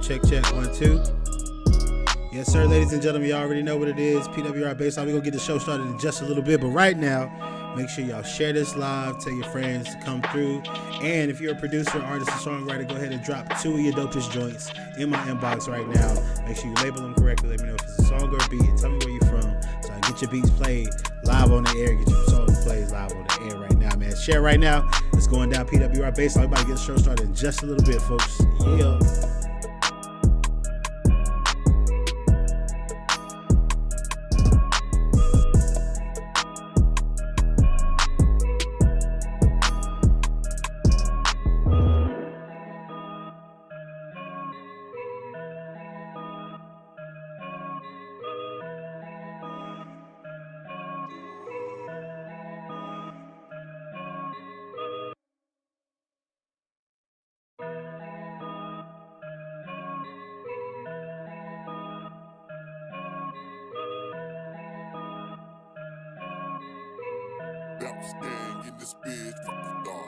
Check 1 2. Yes, sir, ladies and gentlemen, y'all already know what it is. PWRBassline. We're gonna get the show started in just a little bit, but right now, make sure y'all share this live. Tell your friends to come through. And if you're a producer, artist, or songwriter, go ahead and drop 2 of your dopest joints in my inbox right now. Make sure you label them correctly. Let me know if it's a song or a beat. And tell me where you're from, so I can get your beats played live on the air. Get your songs played live on the air right now, man. Share right now. It's going down. PWRBassline. We're about to get the show started in just a little bit, folks. Yeah. Beatz gang in this bitch, fuck the dog.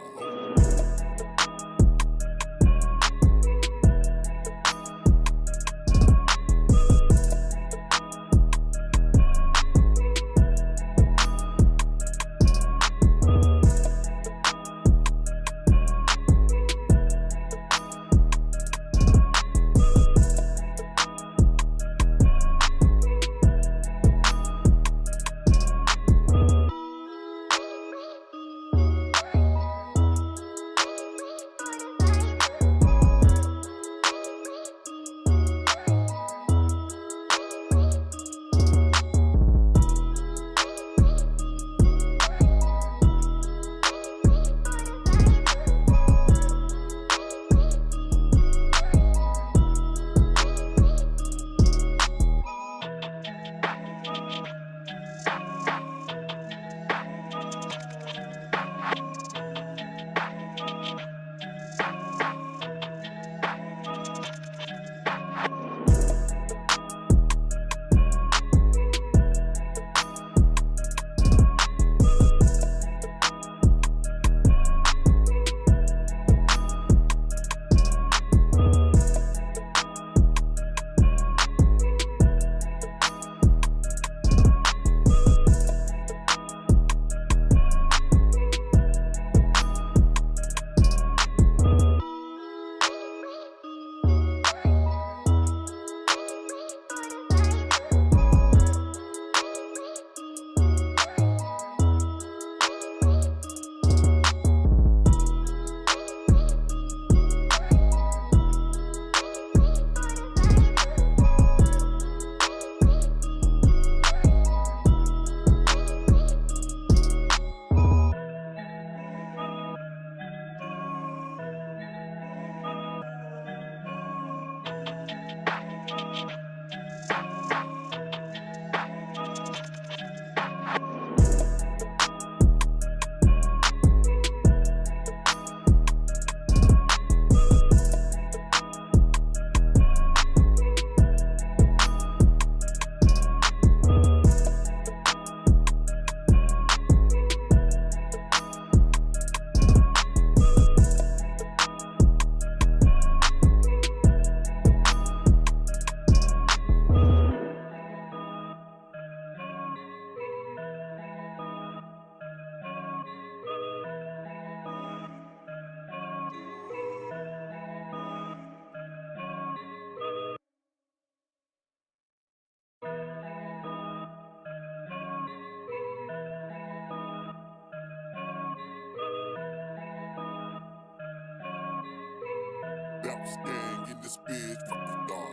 Beatz gang in this bitch, fuck the dog.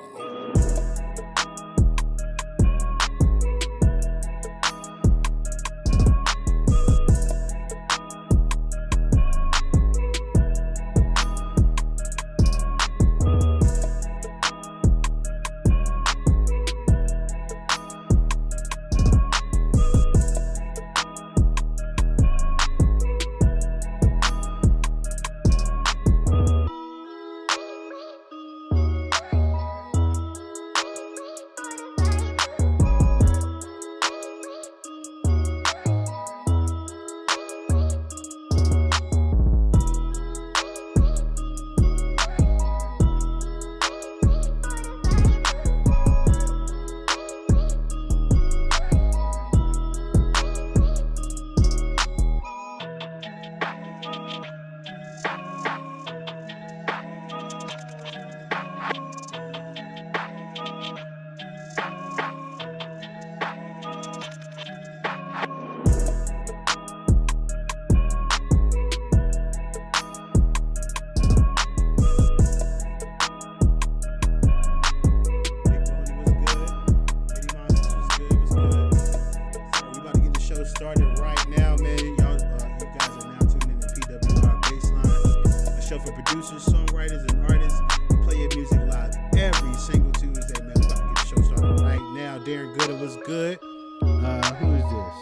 started right now, man. Y'all, you guys are now tuning in to PWRBassline, a show for producers, songwriters, and artists. We play your music live every single Tuesday, man. We're about to get the show started right now. Darren Gooder was good. Who is this?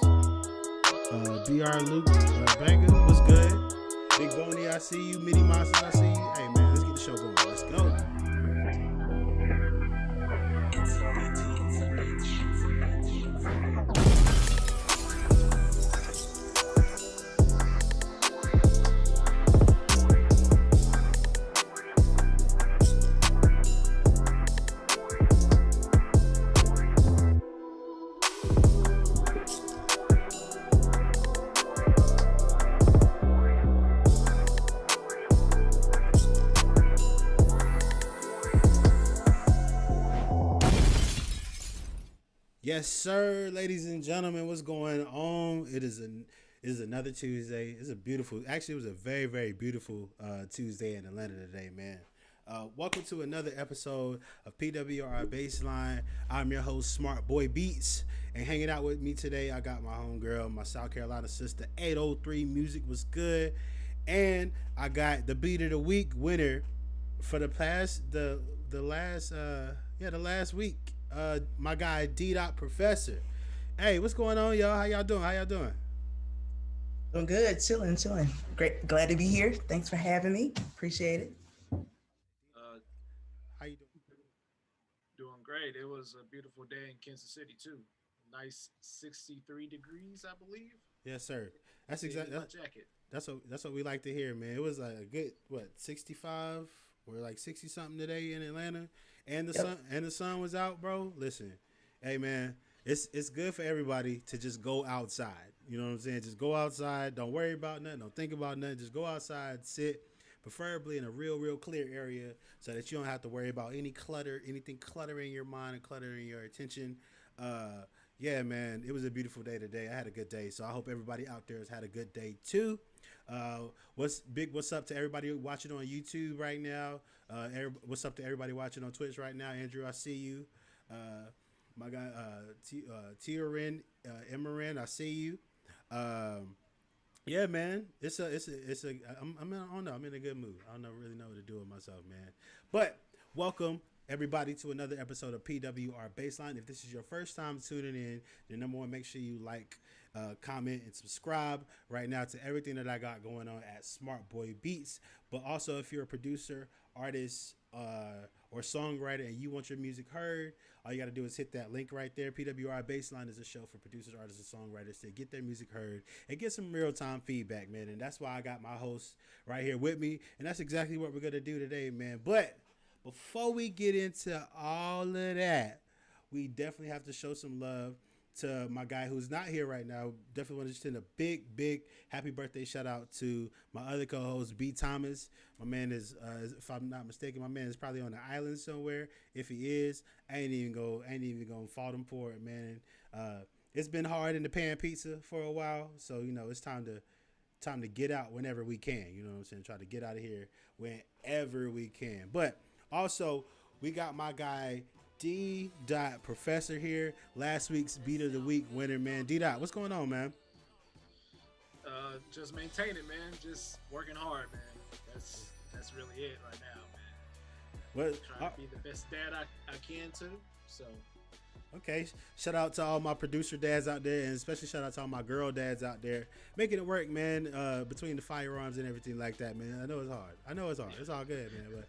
BR Luke Banger was good. Big Boney, I see you. Mini Monsters, I see you. Hey, man, let's get the show going. Let's go. Yes, sir, ladies and gentlemen, what's going on? It is another Tuesday. It's a beautiful, actually, it was a very, very beautiful Tuesday in Atlanta today, man. Welcome to another episode of PWRBassline. I'm your host, Smart Boy Beatz, and hanging out with me today, I got my homegirl, my South Carolina sister, 803 Music was good, and I got the Beat of the Week winner for the last week. My guy D. Professor. Hey, what's going on, y'all? How y'all doing? Doing good, chilling. Great, glad to be here. Thanks for having me. Appreciate it. How you doing? Doing great. It was a beautiful day in Kansas City too. Nice 63 degrees, I believe. Yes, sir. That's exactly my jacket. That's what we like to hear, man. It was like a good 65 or like 60 something today in Atlanta, and the sun was out, bro. Listen, hey man, it's good for everybody to just go outside. You know what I'm saying? Just go outside. Don't worry about nothing. Don't think about nothing. Just go outside, sit, preferably in a real clear area, so that you don't have to worry about anything cluttering your mind and cluttering your attention. Yeah, man, it was a beautiful day today. I had a good day, so I hope everybody out there has had a good day too. What's up to everybody watching on YouTube right now? What's up to everybody watching on Twitch right now? Andrew, I see you. My guy Tiorin Emerin, I see you. Yeah, man, I'm in a good mood. I don't really know what to do with myself, man. But welcome everybody to another episode of PWRBassline. If this is your first time tuning in, then number one, make sure you like, comment, and subscribe right now to everything that I got going on at Smart Boy Beatz. But also, if you're a producer, artist, or songwriter and you want your music heard, all you got to do is hit that link right there. PWRBassline is a show for producers, artists, and songwriters to get their music heard and get some real-time feedback, man. And that's why I got my host right here with me, and that's exactly what we're going to do today, man. But before we get into all of that, we definitely have to show some love to my guy who's not here right now. Definitely want to send a big happy birthday shout out to my other co-host, B. Thomas. My man is, if I'm not mistaken, my man is probably on the island somewhere. If he is, I ain't even gonna fault him for it, man. It's been hard in the pan pizza for a while, so you know it's time to get out whenever we can. You know what I'm saying? Try to get out of here whenever we can. But also, we got my guy D. Professor here, last week's Beat of the Week winner, man. D. What's going on, man? Just maintain it, man. Just working hard, man. That's really it right now, man. Trying to be the best dad I can too. So. Okay, shout out to all my producer dads out there, and especially shout out to all my girl dads out there, making it work, man. Between the firearms and everything like that, man. I know it's hard. It's all good, man. But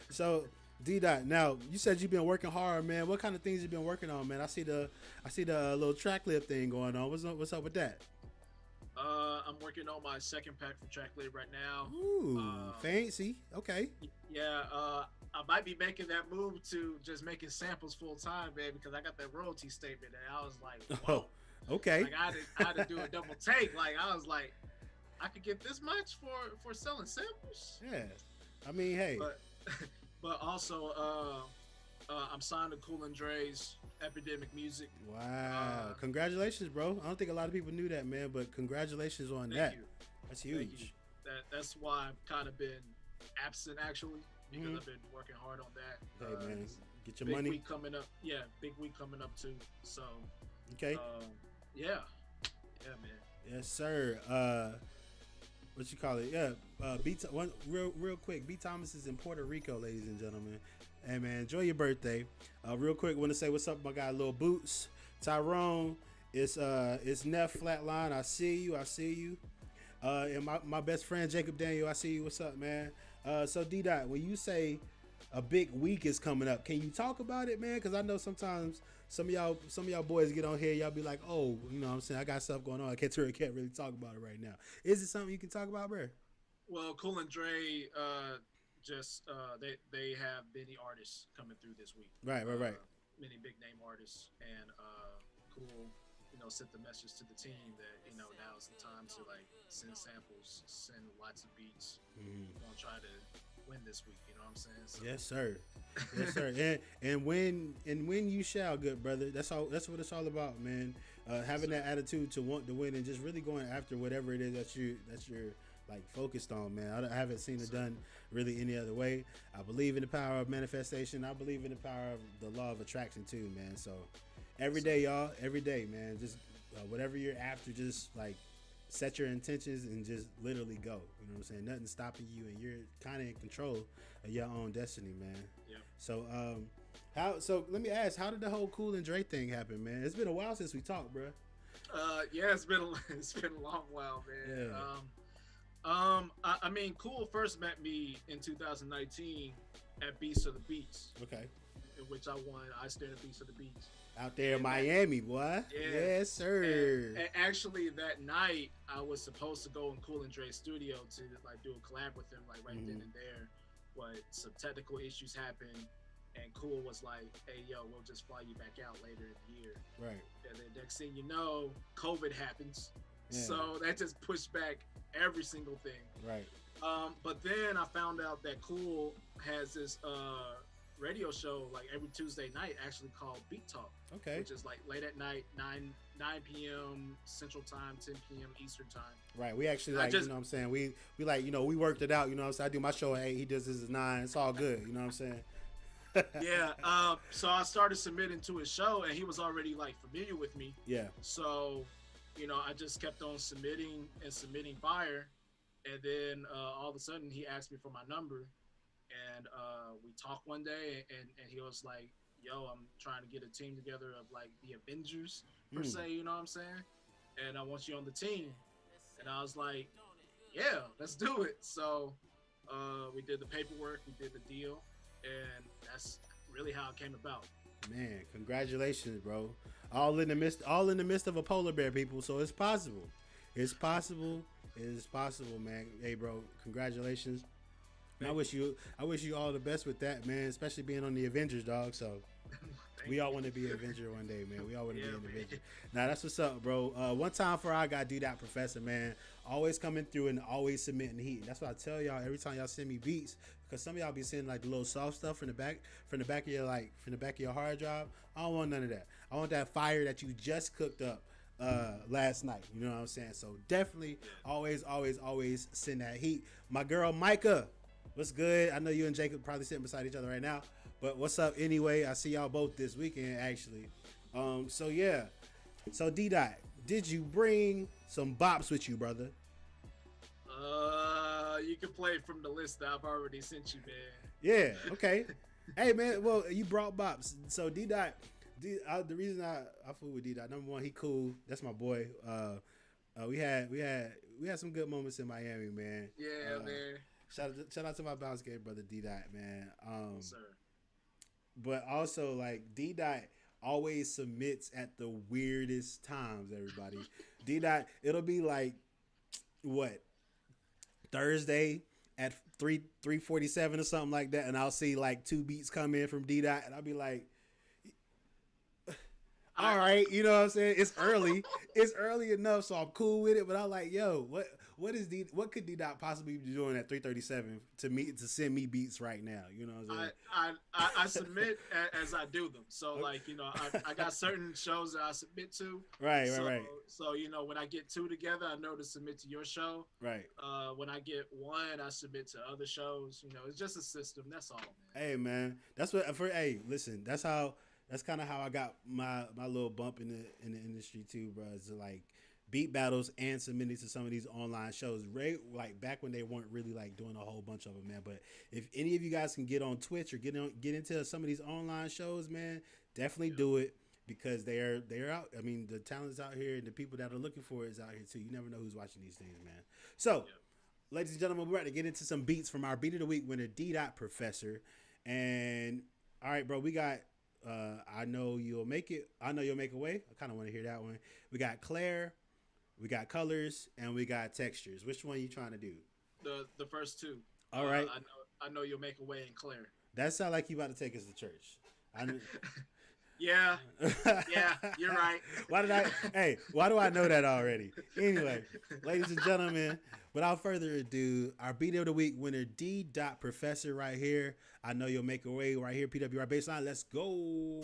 so. D. Now you said you've been working hard, man. What kind of things you been working on, man? I see the little track lib thing going on. What's up with that? I'm working on my second pack for track lib right now. Ooh, fancy. Okay. Yeah, I might be making that move to just making samples full time, man, because I got that royalty statement, and I was like, whoa. Oh, okay. Like I had to do a double take. Like I was like, I could get this much for selling samples. Yeah, I mean, hey. But also, I'm signed to Cool and Dre's Epidemic Music. Wow. Congratulations, bro. I don't think a lot of people knew that, man, but congratulations on that. Thank you. That's huge. That's why I've kind of been absent, actually, because I've been working hard on that. Hey, man, get your big money. Week coming up. Yeah, big week coming up, too. So, okay. yeah. Yeah, man. Yes, sir. What you call it? Yeah. Beatz. One real quick. B Thomas is in Puerto Rico, ladies and gentlemen. Hey man, enjoy your birthday. Real quick, want to say what's up, my guy, Lil Boots, Tyrone. It's Neff Flatline. I see you. And my best friend Jacob Daniel. I see you. What's up, man? So D Dot, when you say a big week is coming up, can you talk about it, man? Because I know sometimes some of y'all boys get on here, y'all be like, oh, you know what I'm saying, I got stuff going on. I can't really talk about it right now. Is it something you can talk about, bro? Well, Cool and Dre they have many artists coming through this week. Right. Many big name artists, and Cool, sent the message to the team that now is the time to like send samples, send lots of beats. We're gonna try to win this week. You know what I'm saying? So. Yes, sir. Yes, sir. and when you shall, good brother. That's all. That's what it's all about, man. Having that attitude to want to win and just really going after whatever it is that you're like focused on, man. I haven't seen it done really any other way. I believe in the power of manifestation. I believe in the power of the law of attraction too, man. So every day, y'all, every day, man, just whatever you're after, just like set your intentions and just literally go. You know what I'm saying? Nothing's stopping you, and you're kind of in control of your own destiny, man. Yeah. So so let me ask, how did the whole Cool and Dre thing happen, man? It's been a while since we talked, bro. Yeah, it's been a long while, man. Yeah. I mean, Cool first met me in 2019 at Beatz of the Beats. Okay. In which I won. I stayed at Beatz of the Beats. Out there in Miami, boy. Yeah. Yes, sir. And actually, that night I was supposed to go in Cool and Dre's studio to like do a collab with him, like right then and there. But some technical issues happened, and Cool was like, "Hey, yo, we'll just fly you back out later in the year." Right. And then next thing you know, COVID happens. Yeah. So that just pushed back every single thing. Right. But then I found out that Cool has this radio show like every Tuesday night, actually called Beat Talk. Okay. Which is like late at night, 9 p.m. Central Time, 10 p.m. Eastern Time. Right. We actually like, you know what I'm saying? We like, we worked it out, you know what I'm saying? I do my show at 8, he does his at 9. It's all good, you know what I'm saying? Yeah. So I started submitting to his show, and he was already like familiar with me. Yeah. So, I just kept on submitting fire, and then all of a sudden he asked me for my number, and we talked one day, and he was like, "Yo, I'm trying to get a team together of like the Avengers per se, you know what I'm saying? And I want you on the team." And I was like, "Yeah, let's do it." So we did the paperwork, we did the deal, and that's really how it came about. Man, congratulations, bro. All in the midst of a polar bear, people. So it's possible. It's possible, man. Hey, bro, congratulations. I wish you all the best with that, man, especially being on the Avengers, dog. So we all want to be an Avenger one day, man. We all want to be an Avenger. Now that's what's up, bro. One time for I got do that, Professor, man. Always coming through and always submitting heat. That's what I tell y'all every time y'all send me beats, because some of y'all be sending like the little soft stuff from the back of your hard drive. I don't want none of that. I want that fire that you just cooked up last night. You know what I'm saying? So definitely always send that heat. My girl Micah, what's good? I know you and Jacob probably sitting beside each other right now, but what's up anyway? I see y'all both this weekend actually. So yeah. So D-Dot, did you bring some bops with you, brother? You can play from the list that I've already sent you, man. Yeah, okay. Hey man, well, you brought bops. So D-Dot, the reason I fool with D-Dot, number one, he cool. That's my boy. We had some good moments in Miami, man. Yeah, man. Shout out to my bounce game brother D-Dot, man. Yes, sir. But also like D-Dot always submits at the weirdest times, everybody. D-Dot, it'll be like what? Thursday at 3:47 or something like that, and I'll see like 2 beats come in from D-Dot, and I'll be like, all right, you know what I'm saying? It's early. It's early enough, so I'm cool with it. But I'm like, yo, what could D-Dot possibly be doing at 3:37 to send me beats right now? You know what I'm saying? I submit as I do them. So like, I got certain shows that I submit to. Right. So when I get 2 together, I know to submit to your show. Right. When I get 1, I submit to other shows. It's just a system. That's all, man. Hey man, listen, that's kind of how I got my little bump in the industry too, bro. It's like beat battles and submitting to some of these online shows. Right, like back when they weren't really like doing a whole bunch of them, man. But if any of you guys can get on Twitch or get into some of these online shows, man, definitely do it because they're out. I mean, the talent's out here and the people that are looking for it is out here too. You never know who's watching these things, man. So, ladies and gentlemen, we're about to get into some beats from our Beat of the Week winner, D.Professor. And all right, bro, we got I Know You'll Make It. I Know You'll Make a Way. I kind of want to hear that one. We got Claire, we got Colors, and we got Textures. Which one are you trying to do? The first two. All right. I know You'll Make a Way and Claire. That sounds like you about to take us to church. Yeah, you're right. Why do I know that already? Anyway, ladies and gentlemen, without further ado, our Beat of the Week winner, D.Professor right here. I Know You'll Make a Way right here, PWRBassline. Let's go.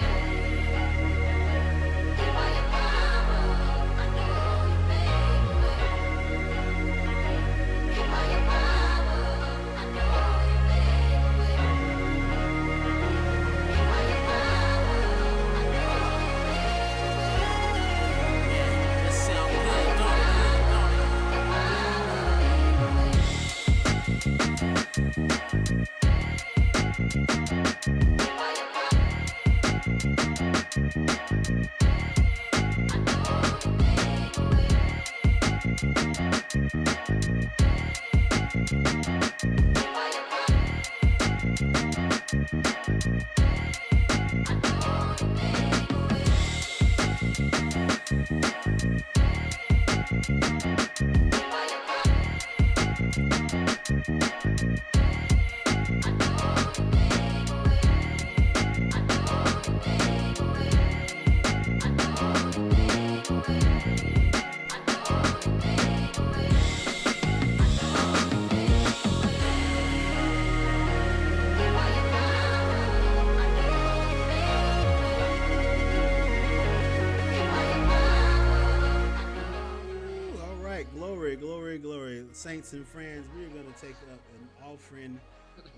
Glory, saints and friends, we're going to take up an offering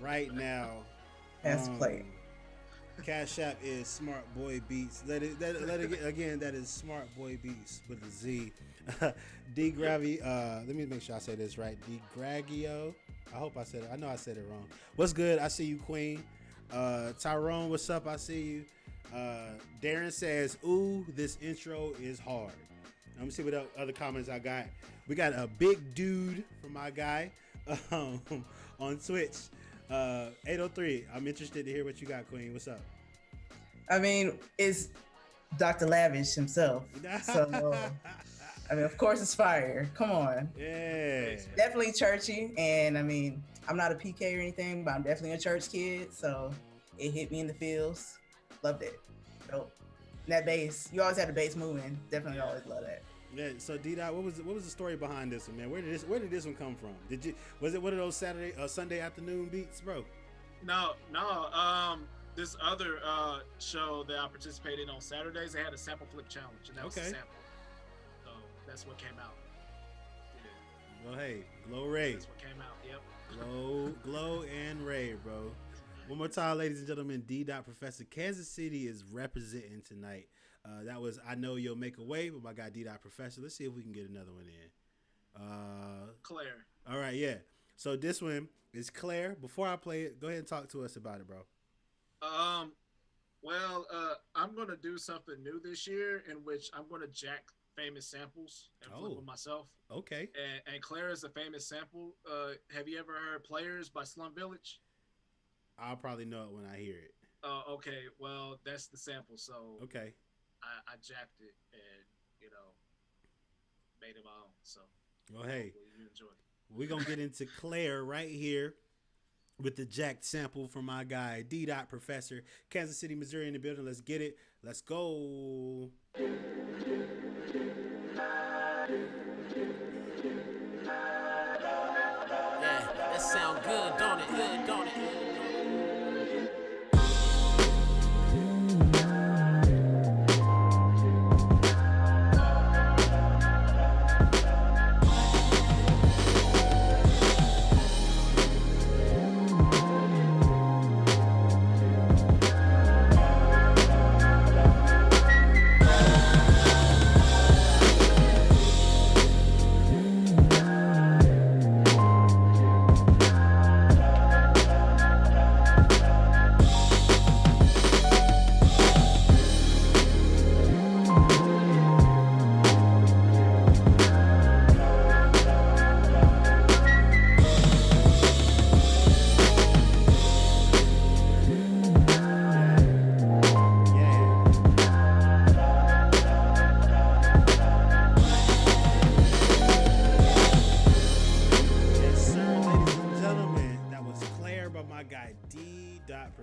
right now. That's played. Cash App is Smart Boy Beats. Let it again. That is Smart Boy Beats with a Z. D Gravy. Let me make sure I say this right. D Gragio. I hope I said it. I know I said it wrong. What's good? I see you, Queen. Tyrone, what's up? I see you. Darren says, "Ooh, this intro is hard." Let me see what other comments I got. We got a big dude from my guy on Twitch. 803. I'm interested to hear what you got, Queen. What's up? I mean, it's Dr. Lavish himself. So, I mean, of course it's fire. Come on. Yeah. Definitely churchy. And I mean, I'm not a PK or anything, but I'm definitely a church kid. So it hit me in the feels. Loved it. Dope. And that bass, you always had the bass moving. Definitely always love that. Yeah. So D-Dot, what was the story behind this one, man? Where did this one come from? Was it one of those Sunday afternoon beats, bro? No. This other show that I participated on Saturdays, they had a sample flip challenge, and that was a sample. So that's what came out. Yeah. Well, hey, Glow Ray. That's what came out. Yep. Glow and Ray, bro. One more time, ladies and gentlemen, D.Professor. Kansas City is representing tonight. That was I Know You'll Make a Way with my guy D.Professor. Let's see if we can get another one in. Claire. All right, yeah. So this one is Claire. Before I play it, go ahead and talk to us about it, bro. Well, I'm gonna do something new this year in which I'm gonna jack famous samples and flip them myself. Okay. And Claire is a famous sample. Have you ever heard "Players" by Slum Village? I'll probably know it when I hear it. Okay. Well, that's the sample. So okay. I jacked it and made it my own. So well, hey, you enjoy it. We're gonna get into Claire right here with the jacked sample from my guy D.Professor. Kansas City, Missouri in the building. Let's get it. Let's go. Yeah, that sound good, don't it? Good, don't it?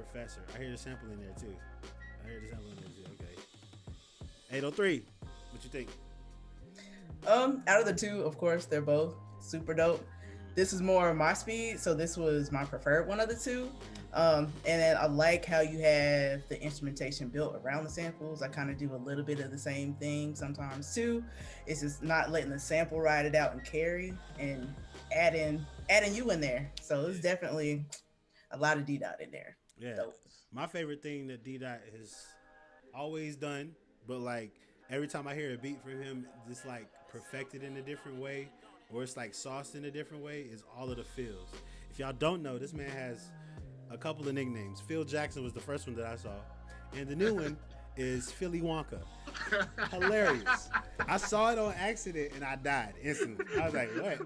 Professor. I hear the sample in there too. Okay. 803. What you think? Out of the two, of course, they're both super dope. This is more my speed, so this was my preferred one of the two. And then I like how you have the instrumentation built around the samples. I kind of do a little bit of the same thing sometimes too. It's just not letting the sample ride it out and carry, and adding you in there. So it's definitely a lot of D-Dot in there. Yeah. Dope. My favorite thing that D-Dot has always done, but like every time I hear a beat from him, just like perfected in a different way, or it's like sauced in a different way, is all of the feels. If y'all don't know, this man has a couple of nicknames. Phil Jackson was the first one that I saw, and the new one is Philly Wonka. Hilarious. I saw it on accident and I died instantly. I was like, what?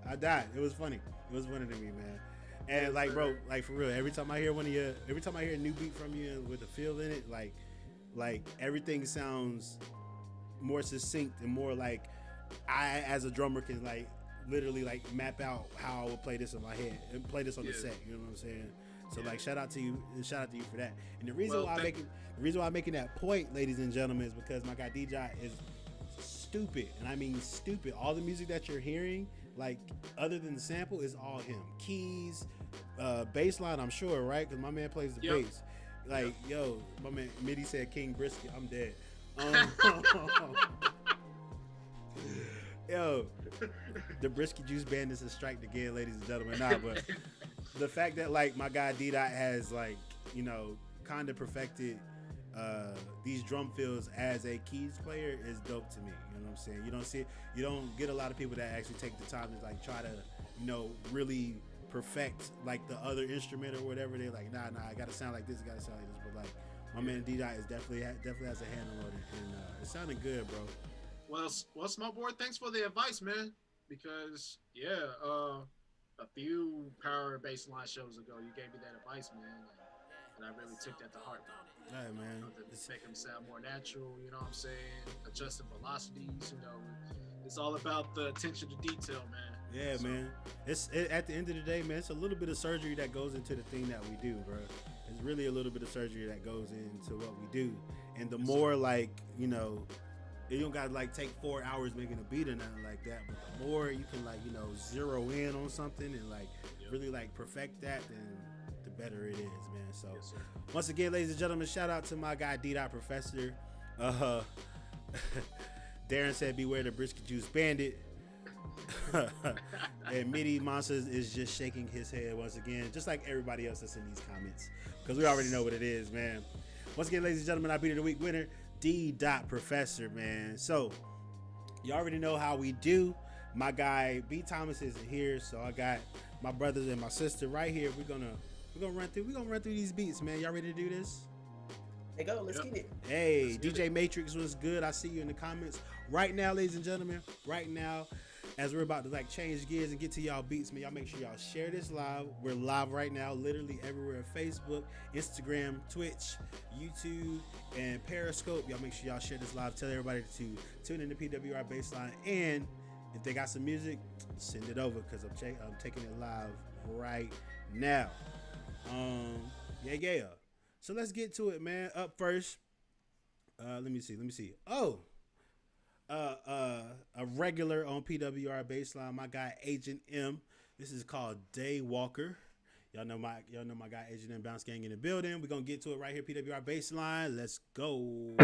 I died. It was funny. It was funny to me, man. And like, bro, like for real, every time I hear a new beat from you with a feel in it, like everything sounds more succinct and more like I, as a drummer, can like literally like map out how I would play this in my head and play this on the set. You know what I'm saying? So like, shout out to you for that. And the reason why I'm making that point, ladies and gentlemen, is because my guy DJ is stupid, and I mean stupid. All the music that you're hearing, like other than the sample, is all him. Keys, bass line, I'm sure, right? Because my man plays the bass. Like, yo, my man Mitty said King Brisket. I'm dead. Yo, the Brisket Juice Band is a strike again, ladies and gentlemen. Nah, but the fact that like my guy D-Dot has like, you know, kind of perfected these drum fills as a keys player is dope to me. You know what I'm saying? You don't get a lot of people that actually take the time to like try to, you know, really perfect like the other instrument or whatever. They're like, nah, I gotta sound like this, but like my man D-Dot is definitely has a handle on it, and it sounded good, bro. Well, Small Boy, thanks for the advice, man. Because a few Power Bassline shows ago, you gave me that advice, man, and I really took that to heart. Yeah, man. To make them sound more natural, you know what I'm saying? Adjusting velocities, you know. It's all about the attention to detail, man. Yeah, so, man. At the end of the day, man, it's a little bit of surgery that goes into the thing that we do, bro. It's really a little bit of surgery that goes into what we do. And the more, like, you know, you don't gotta like take 4 hours making a beat or nothing like that, but the more you can like, you know, zero in on something and like really like perfect that, then the better it is, man. So once again, ladies and gentlemen, shout out to my guy D-Dot Professor. Darren said beware the Brisket Juice Bandit. And Mitty Monsters is just shaking his head once again, just like everybody else that's in these comments, because we already know what it is, man. Once again, ladies and gentlemen, our Beat of the Week winner, D-Dot Professor, man. So you already know how we do. My guy B Thomas isn't here, so I got my brothers and my sister right here. We're gonna run through these beats, man. Y'all ready to do this? Hey, go, let's get it. Hey, DJ Matrix was good. I see you in the comments right now, ladies and gentlemen. Right now, as we're about to like change gears and get to y'all beats, man, y'all make sure y'all share this live. We're live right now, literally everywhere: Facebook, Instagram, Twitch, YouTube, and Periscope. Y'all make sure y'all share this live. Tell everybody to tune in to PWR Bassline, and if they got some music, send it over, because I'm taking it live right now. Yeah. So let's get to it, man. Up first, let me see. Oh. A regular on PWR Bassline, my guy Agent M. This is called Daywalker. Y'all know my guy Agent M, Bounce Gang in the building. We're gonna get to it right here, PWR Bassline. Let's go.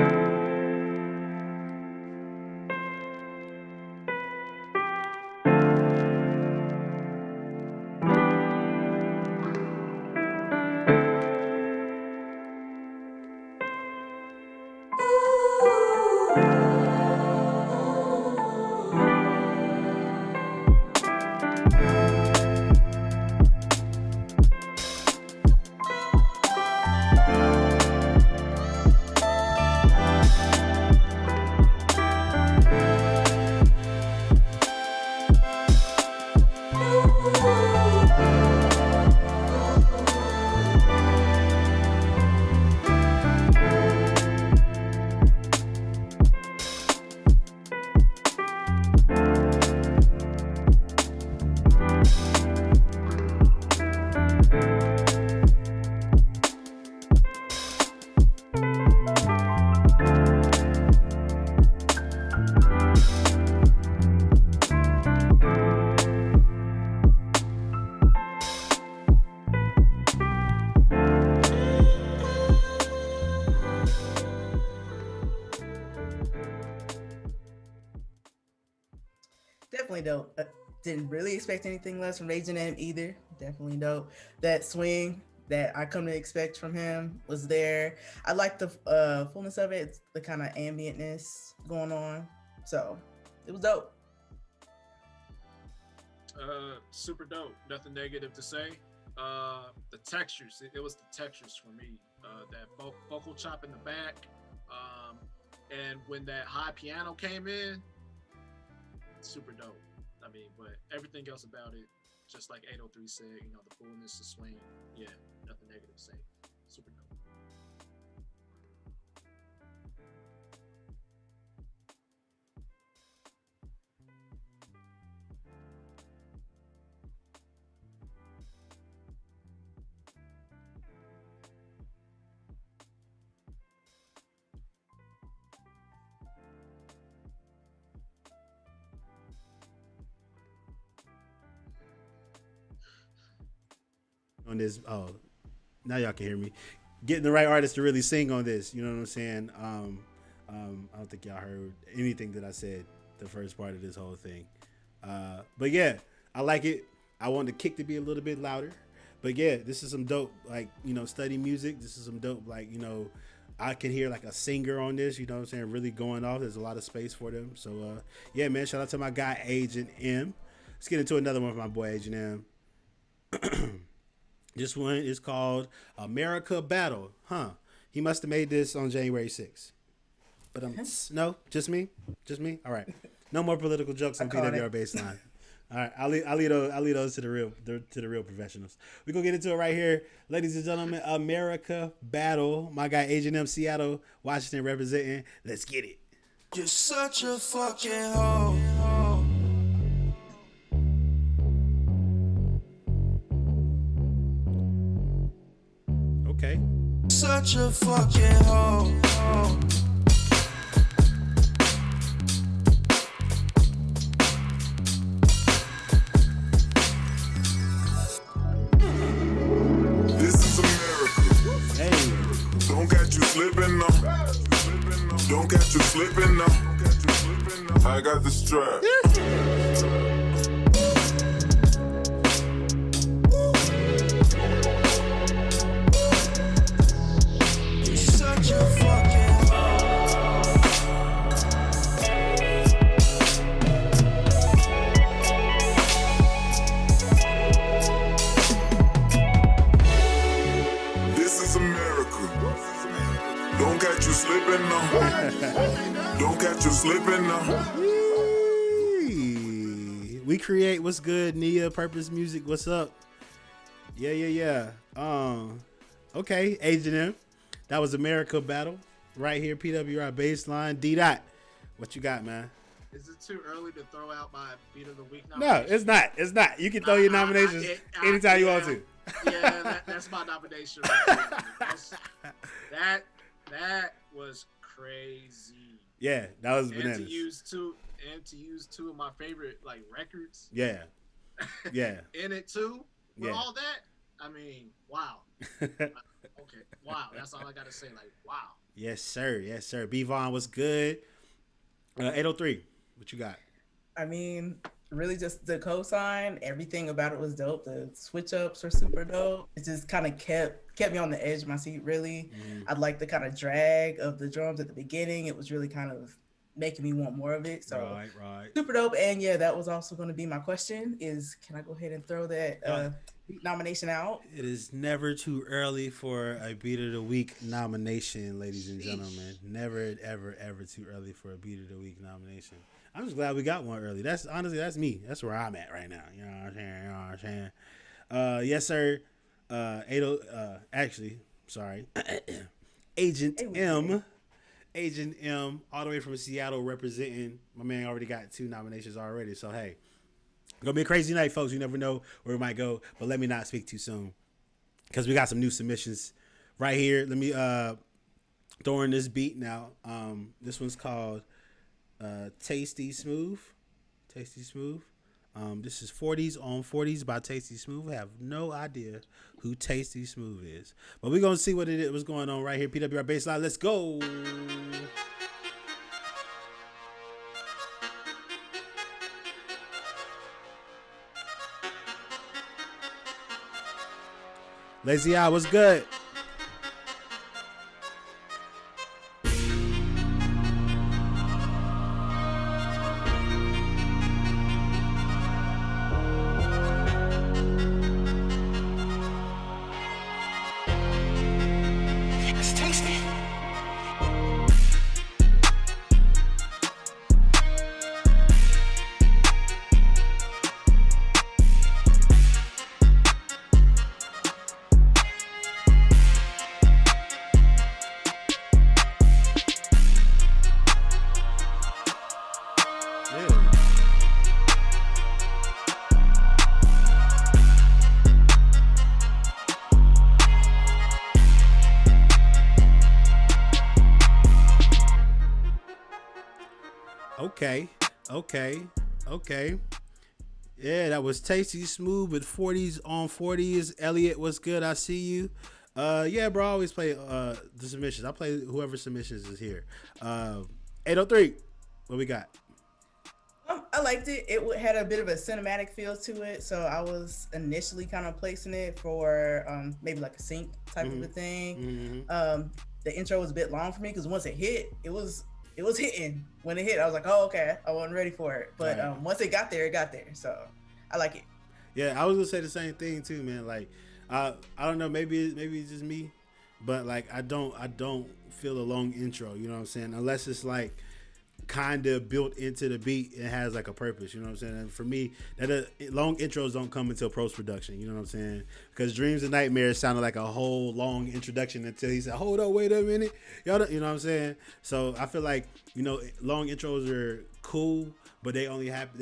definitely dope. Didn't really expect anything less from Agent M either. Definitely dope. That swing that I come to expect from him was there. I like the fullness of it, the kind of ambientness going on. So it was dope. Super dope. Nothing negative to say. The textures. It was the textures for me. That vocal chop in the back. And when that high piano came in, super dope. I mean, but everything else about it, just like 803 said, the fullness, the swing, yeah, nothing negative to say. Super dope. On this, now y'all can hear me. Getting the right artist to really sing on this, you know what I'm saying? I don't think y'all heard anything that I said the first part of this whole thing. But yeah, I like it. I want the kick to be a little bit louder. But yeah, this is some dope, like, study music. This is some dope, like, I can hear like a singer on this, you know what I'm saying, really going off. There's a lot of space for them. So yeah, man, shout out to my guy Agent M. Let's get into another one for my boy Agent M. This one is called America Battle. He must have made this on January 6th. But no, just me? Just me? All right. No more political jokes on PWRBassline. All right, I'll leave those to the real professionals. We're going to get into it right here. Ladies and gentlemen, America Battle. My guy Agent M, Seattle, Washington representing. Let's get it. You're such a fucking hoe. Okay. Such a fucking hoe. This is America. Hey. Don't catch you slipping now. Don't catch you slipping now. I got the strap. You're such a fucking This is America. Don't catch you slipping now. Don't catch you slipping now. We create what's good, Nia Purpose Music. What's up? Yeah. Okay, Agent M. That was America Battle right here. PWRBassline. D Dot. What you got, man? Is it too early to throw out my Beat of the Week No, nomination? it's not. It's not. You can throw your nominations anytime you want to. Yeah, that's my nomination. Right there. That was crazy. Yeah, that was And bananas. to use two of my favorite like records. Yeah. In it too. With Yeah. all that, I mean, wow. Okay, wow. That's all I gotta say. Like, wow. Yes, sir. B Vaughn was good. 803. What you got? I mean, really just the cosign, everything about it was dope. The switch ups were super dope. It just kind of kept me on the edge of my seat, really. I like the kind of drag of the drums at the beginning. It was really kind of making me want more of it. So Right. super dope. And yeah, that was also going to be my question is, can I go ahead and throw that nomination out? It is never too early for a Beat of the Week nomination, ladies and gentlemen. Never, ever too early for a Beat of the Week nomination. I'm just glad we got one early. That's me. That's where I'm at right now. You know what I'm saying? Yes, sir. Agent M. Agent M, all the way from Seattle representing. My man already got 2 nominations already. So, hey, gonna be a crazy night, folks. You never know where it might go. But let me not speak too soon because we got some new submissions right here. Let me throw in this beat now. This one's called Tasty Smooth. This is 40s on 40s by Tasty Smooth. I have no idea who Tasty Smooth is. But we're going to see what it is, what's going on right here. PWRBassline, let's go. Lazy Eye, what's good? It's tasty. Yeah. Okay, okay, okay. Yeah, that was Tasty Smooth with 40s on 40s. Elliot, what's good? I see you. Yeah, bro, I always play the submissions. I play whoever submissions is here. 803, what we got? I liked it. It had a bit of a cinematic feel to it, so I was initially kind of placing it for maybe like a sync type of a thing. The intro was a bit long for me because once it hit, it was hitting. When it hit, I was like, oh, okay, I wasn't ready for it. But Right. once it got there. So I like it. Yeah, I was gonna say the same thing too, man. Like, I don't know, maybe it's just me, but like I don't feel a long intro. You know what I'm saying? Unless it's like kind of built into the beat and has like a purpose. You know what I'm saying? And for me, that long intros don't come until post production. You know what I'm saying? Because Dreams and Nightmares sounded like a whole long introduction until he said, "Hold on, wait a minute." Y'all, you know what I'm saying? So I feel like, you know, long intros are cool, but they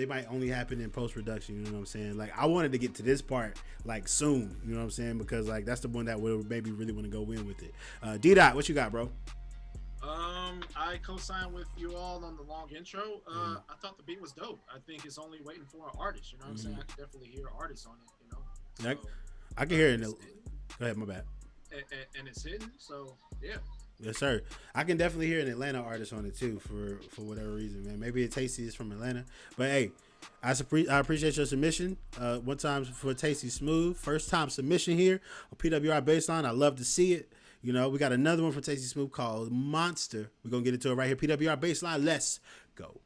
might only happen in post production. You know what I'm saying? Like, I wanted to get to this part like soon. You know what I'm saying? Because like that's the one that would maybe really want to go in with it. D-Dot, what you got, bro? I co-signed with you all on the long intro. I thought the beat was dope. I think it's only waiting for an artist. You know what I'm saying? I can definitely hear artists on it. You know, so, I can hear it. Go ahead, my bad. And it's hidden. So yeah. Yes, sir. I can definitely hear an Atlanta artist on it too, for whatever reason, man. Maybe it Tasty is from Atlanta, but hey, I appreciate your submission. One time for Tasty Smooth, first time submission here on PWRBassline. I love to see it. You know, we got another one for Tasty Smooth called Monster. We're gonna get into it right here. PWRBassline. Let's go.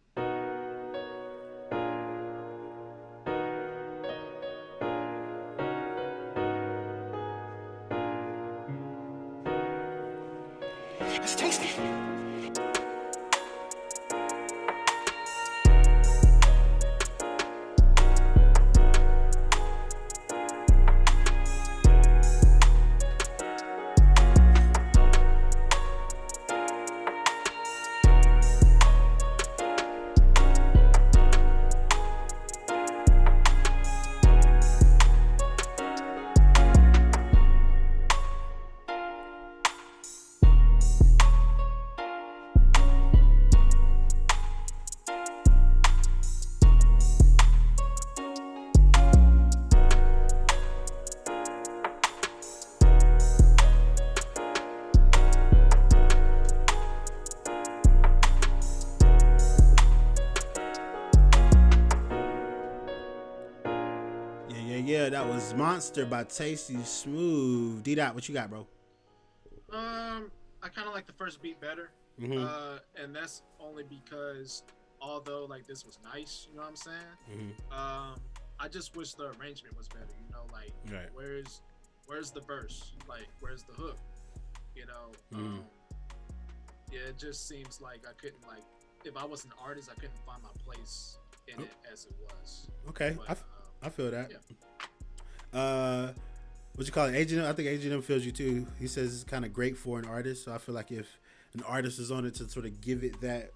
It's tasty. Yeah, that was Monster by Tasty Smooth. D-Dot, what you got, bro? I kind of like the first beat better, and that's only because although like this was nice, you know what I'm saying? I just wish the arrangement was better. You know, like Right. where's the verse? Like where's the hook? You know, yeah, it just seems like I couldn't like if I was an artist, I couldn't find my place in it as it was. Okay, But, I feel that. yeah. What you call it? Agent? I think Agent feels you too. He says it's kind of great for an artist. So I feel like if an artist is on it to sort of give it that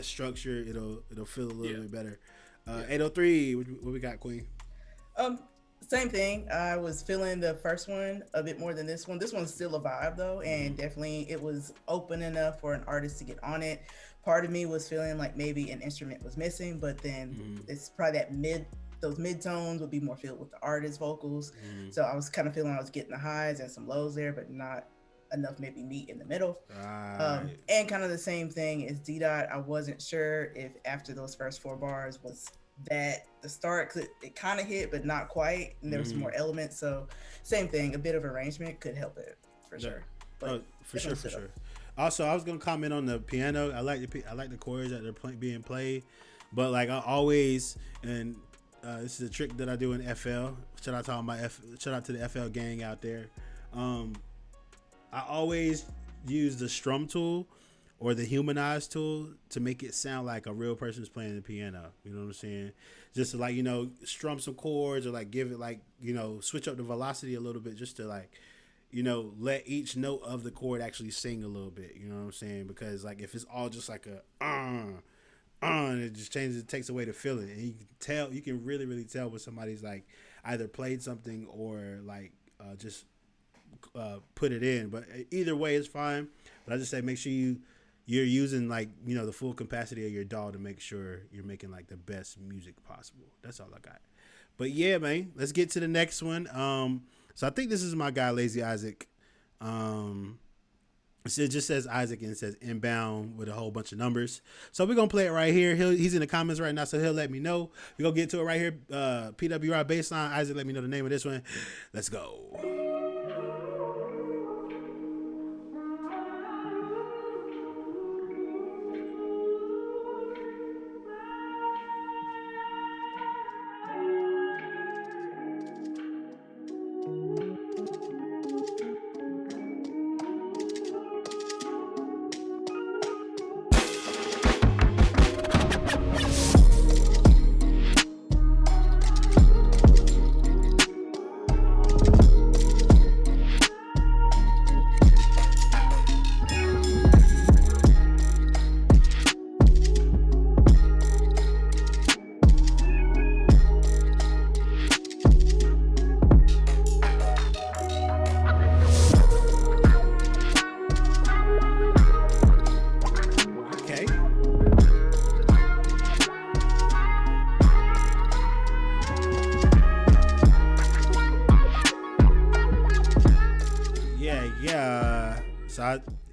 structure, it'll feel a little bit better. 803, what we got, Queen? Same thing. I was feeling the first one a bit more than this one. This one's still a vibe though, and definitely it was open enough for an artist to get on it. Part of me was feeling like maybe an instrument was missing, but then it's probably those mid tones would be more filled with the artist vocals. So I was kind of feeling I was getting the highs and some lows there, but not enough maybe meat in the middle. And kind of the same thing as D-Dot. I wasn't sure if after those first 4 bars was that the start it kind of hit, but not quite, and there was some more elements. So same thing, a bit of arrangement could help it for sure. But for sure. Also, I was gonna comment on the piano. I like the chords that they're being played, but like I always, and this is a trick that I do in FL. Shout out to the FL gang out there. I always use the strum tool or the humanize tool to make it sound like a real person's playing the piano. You know what I'm saying? Just to, like, you know, strum some chords or like give it, like, you know, switch up the velocity a little bit, just to, like, you know, let each note of the chord actually sing a little bit. You know what I'm saying? Because like if it's all just like a it just changes, it takes away the feeling, and you can really tell when somebody's like either played something or like just put it in. But either way it's fine. But I just say make sure you're using, like, you know, the full capacity of your DAW to make sure you're making like the best music possible. That's all I got. But yeah, man, let's get to the next one. So I think this is my guy Lazy Isaac. It just says Isaac and it says inbound with a whole bunch of numbers. So we're gonna play it right here. He's in the comments right now, so he'll let me know. We're gonna get to it right here. PWRBassline. Isaac, let me know the name of this one. Let's go.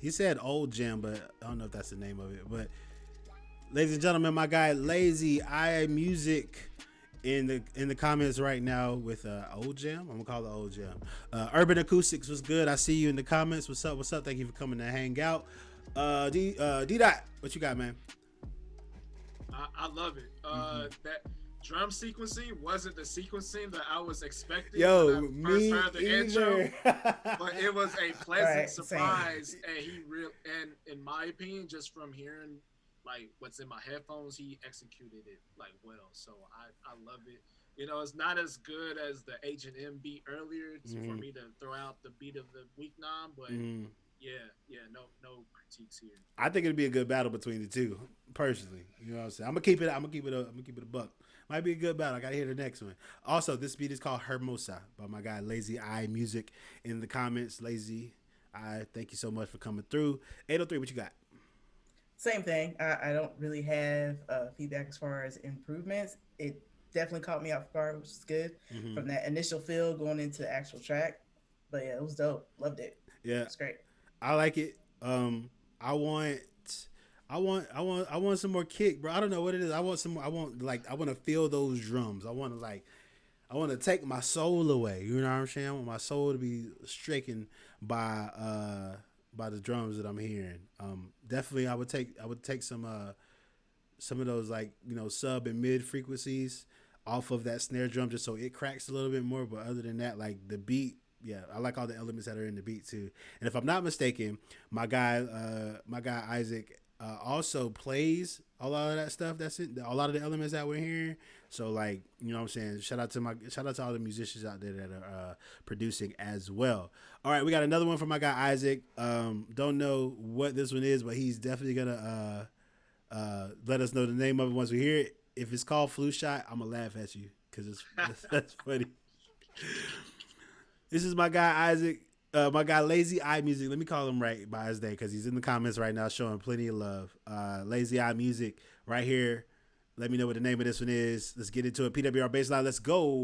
He said old jam, but I don't know if that's the name of it. But ladies and gentlemen, my guy Lazy Eye Music in the comments right now with old jam. I'm gonna call it old jam. Urban Acoustics was good. I see you in the comments. What's up? Thank you for coming to hang out. D Dot, what you got, man? I love it. That drum sequencing wasn't the sequencing that I was expecting. Yo, when I first heard the intro, but it was a pleasant surprise. Same. And and in my opinion, just from hearing like what's in my headphones, he executed it like well. So I love it. You know, it's not as good as the H&M beat earlier for me to throw out the beat of the week 9, but yeah, no critiques here. I think it'd be a good battle between the two, personally. You know what I'm saying? I'm gonna keep it a buck. Might be a good battle. I gotta hear the next one. Also, this beat is called Hermosa by my guy Lazy Eye Music in the comments. Lazy Eye, thank you so much for coming through. 803, what you got? Same thing. I don't really have feedback as far as improvements. It definitely caught me off guard, which is good from that initial feel going into the actual track. But yeah, it was dope. Loved it. Yeah, it's great. I like it. I want some more kick, bro. I don't know what it is. I want to feel those drums. I want to take my soul away. You know what I'm saying? I want my soul to be stricken by the drums that I'm hearing. Definitely I would take some of those, like, you know, sub and mid frequencies off of that snare drum just so it cracks a little bit more. But other than that, like the beat, yeah, I like all the elements that are in the beat too. And if I'm not mistaken, my guy Isaac also plays a lot of that stuff. That's it. A lot of the elements that we're hearing. So, like, you know what I'm saying? Shout out to all the musicians out there that are producing as well. All right, we got another one from my guy Isaac. Don't know what this one is, but he's definitely gonna let us know the name of it once we hear it. If it's called Flu Shot, I'm gonna laugh at you because that's funny. This is my guy Isaac, my guy Lazy Eye Music. Let me call him right by his name because he's in the comments right now showing plenty of love. Lazy Eye Music right here. Let me know what the name of this one is. Let's get into it. PWRBassline, let's go.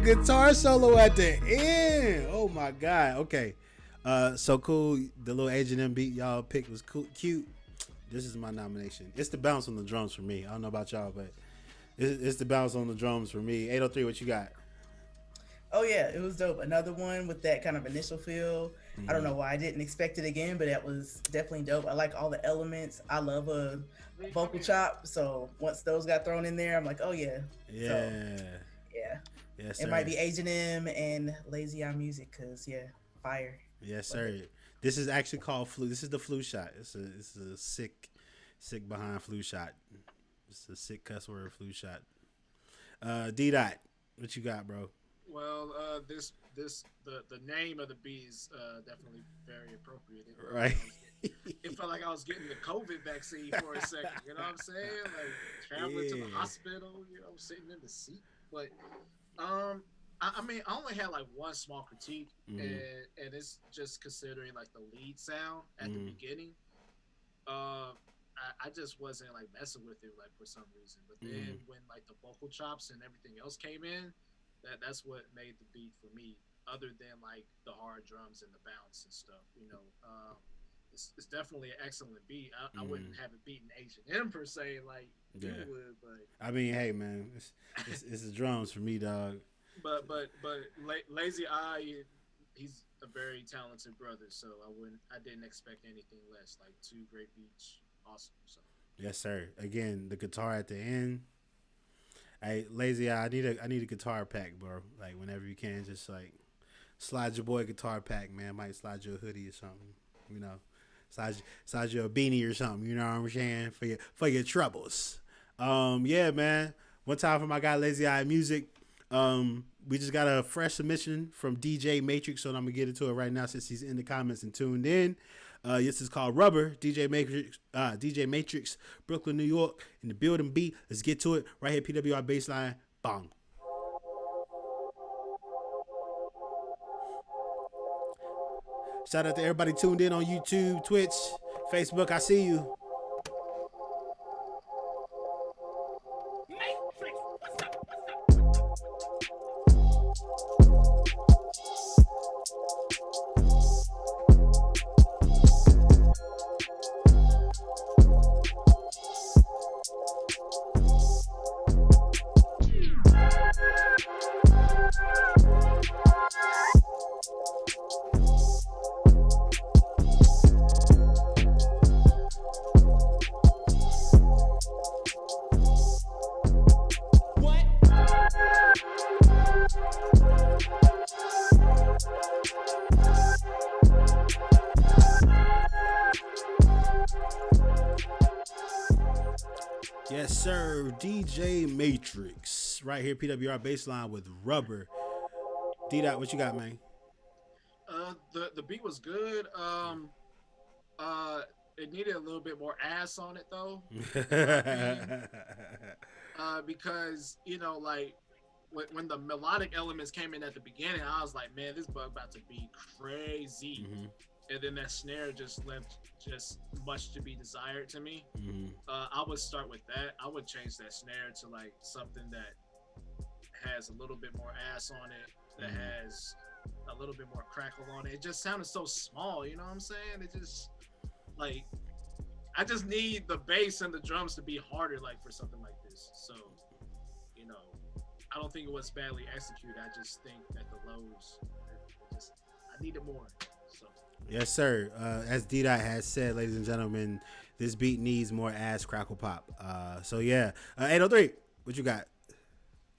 guitar solo at the end. Oh my god. Okay. So cool. The little H&M beat y'all picked was cool, cute. This is my nomination. It's the bounce on the drums for me. I don't know about y'all, but it's the bounce on the drums for me. 803, what you got? Oh yeah, it was dope. Another one with that kind of initial feel. I don't know why I didn't expect it again, but that was definitely dope. I like all the elements. I love a vocal chop, so once those got thrown in there, I'm like, oh yeah. Yeah. So, yeah. Yes, It sir. might be H&M and Lazy Eye Music, cause yeah, fire. Yes, sir. This is actually called flu. This is the flu shot. It's a sick behind flu shot. It's a sick cuss word flu shot. D Dot, what you got, bro? Well, the name of the beat is definitely very appropriate. Right. It felt like I was getting the COVID vaccine for a second. You know what I'm saying? Like traveling to the hospital, sitting in the seat. But I mean, I only had like one small critique, and it's just considering like the lead sound at the beginning. I just wasn't like messing with it like for some reason. But then when like the vocal chops and everything else came in, that's what made the beat for me. Other than like the hard drums and the bounce and stuff, it's definitely an excellent beat. I wouldn't have it beaten H&M per se, like you would, but I mean, hey man, it's the drums for me, dog. But Lazy Eye, he's a very talented brother, so I didn't expect anything less. Like two great beats, awesome. So yes, sir. Again, the guitar at the end. Hey, Lazy Eye, I need a guitar pack, bro. Like whenever you can, just like slide your boy guitar pack, man. Might slide you a hoodie or something, Slide you a beanie or something, you know what I'm saying? For your troubles. Yeah, man. One time for my guy Lazy Eye Music. We just got a fresh submission from DJ Matrix, so I'm gonna get into it right now since he's in the comments and tuned in. This is called Rubber. DJ Matrix, Brooklyn, New York, in the building B. Let's get to it right here. PWRBassline. Bong. Shout out to everybody tuned in on YouTube, Twitch, Facebook. I see you. Yes, sir. DJ Matrix. Right here, PWRBassline with Rubber. D-Dot, what you got, man? The beat was good. It needed a little bit more ass on it, though. Because, like, when the melodic elements came in at the beginning, I was like, man, this bug about to be crazy. And then that snare just left just much to be desired to me. I would start with that. I would change that snare to like something that has a little bit more ass on it, that has a little bit more crackle on it. It just sounded so small, you know what I'm saying? It just like, I just need the bass and the drums to be harder, like for something like this. So, I don't think it was badly executed. I just think that the lows, I needed more. So. Yes, sir. As D-Dot has said, ladies and gentlemen, this beat needs more ass crackle pop. So yeah. 803, what you got?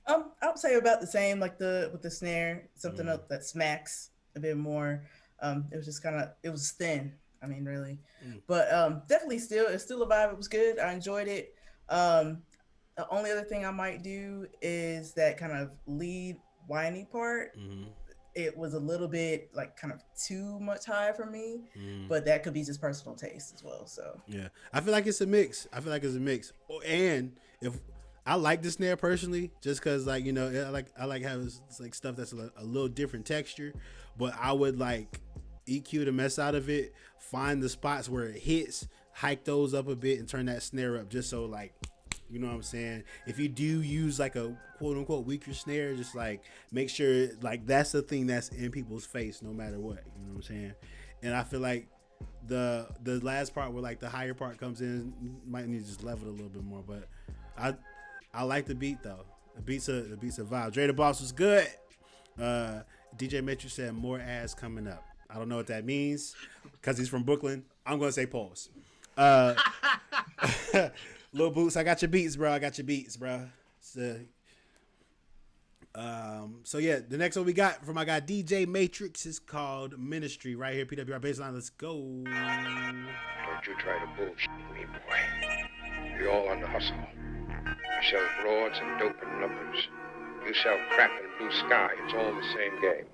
I would say about the same, like with the snare, something else that smacks a bit more. It was just it was thin. I mean, really, but definitely it's still a vibe. It was good. I enjoyed it. The only other thing I might do is that kind of lead whiny part. It was a little bit like kind of too much high for me, but that could be just personal taste as well. So yeah, I feel like it's a mix. And if I like the snare personally, just cause like, I like having like stuff that's a little different texture, but I would like EQ the mess out of it, find the spots where it hits, hike those up a bit and turn that snare up just so like You know what I'm saying? If you do use like a quote unquote weaker snare, just like make sure like that's the thing that's in people's face no matter what. You know what I'm saying? And I feel like the last part where like the higher part comes in, you might need to just level it a little bit more. But I like the beat though. The beat's a vibe. Dre the Boss was good. DJ Matrix said more ass coming up. I don't know what that means because he's from Brooklyn. I'm gonna say pause. Lil Boots, I got your beats, bro. So yeah, the next one we got from my guy DJ Matrix is called Ministry right here. PWR Bassline. Let's go. Don't you try to bullshit me, boy. We all on the hustle. I sell broads and dope and numbers. You sell crap and blue sky. It's all the same game.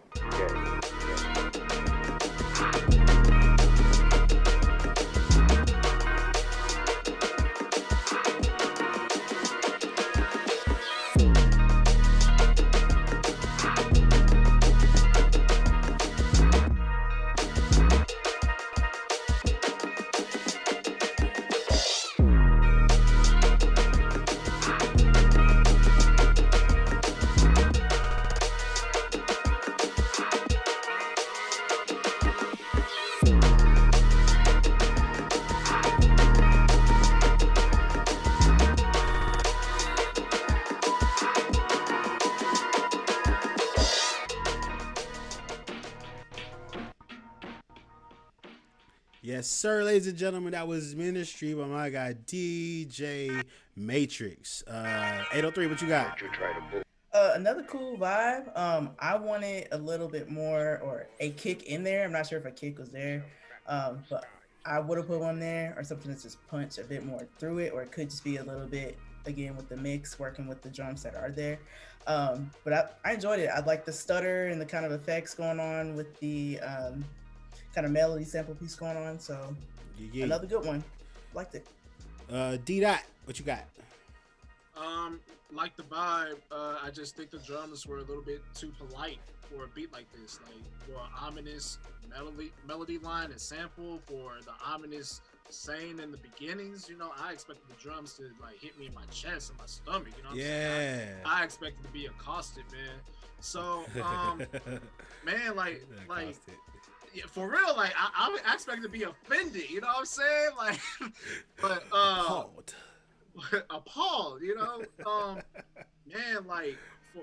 Yes, sir, ladies and gentlemen, that was Ministry by my guy DJ Matrix. 803, what you got? Don't you try to bullshit. Another cool vibe. I wanted a little bit more or a kick in there. I'm not sure if a kick was there, but I would have put one there or something that's just punch a bit more through it, or it could just be a little bit again with the mix, working with the drums that are there. But I enjoyed it. I like the stutter and the kind of effects going on with the kind of melody sample piece going on. So another good one. Liked it. D Dot, what you got? Like the vibe. I just think the drums were a little bit too polite for a beat like this. Like for an ominous melody line and sample, for the ominous saying in the beginnings, you know, I expected the drums to like hit me in my chest and my stomach. You know what I'm saying? I expected to be accosted, man. So, man, like. Yeah, for real, like I expect to be offended, you know what I'm saying? Like, but appalled, you know. Man, like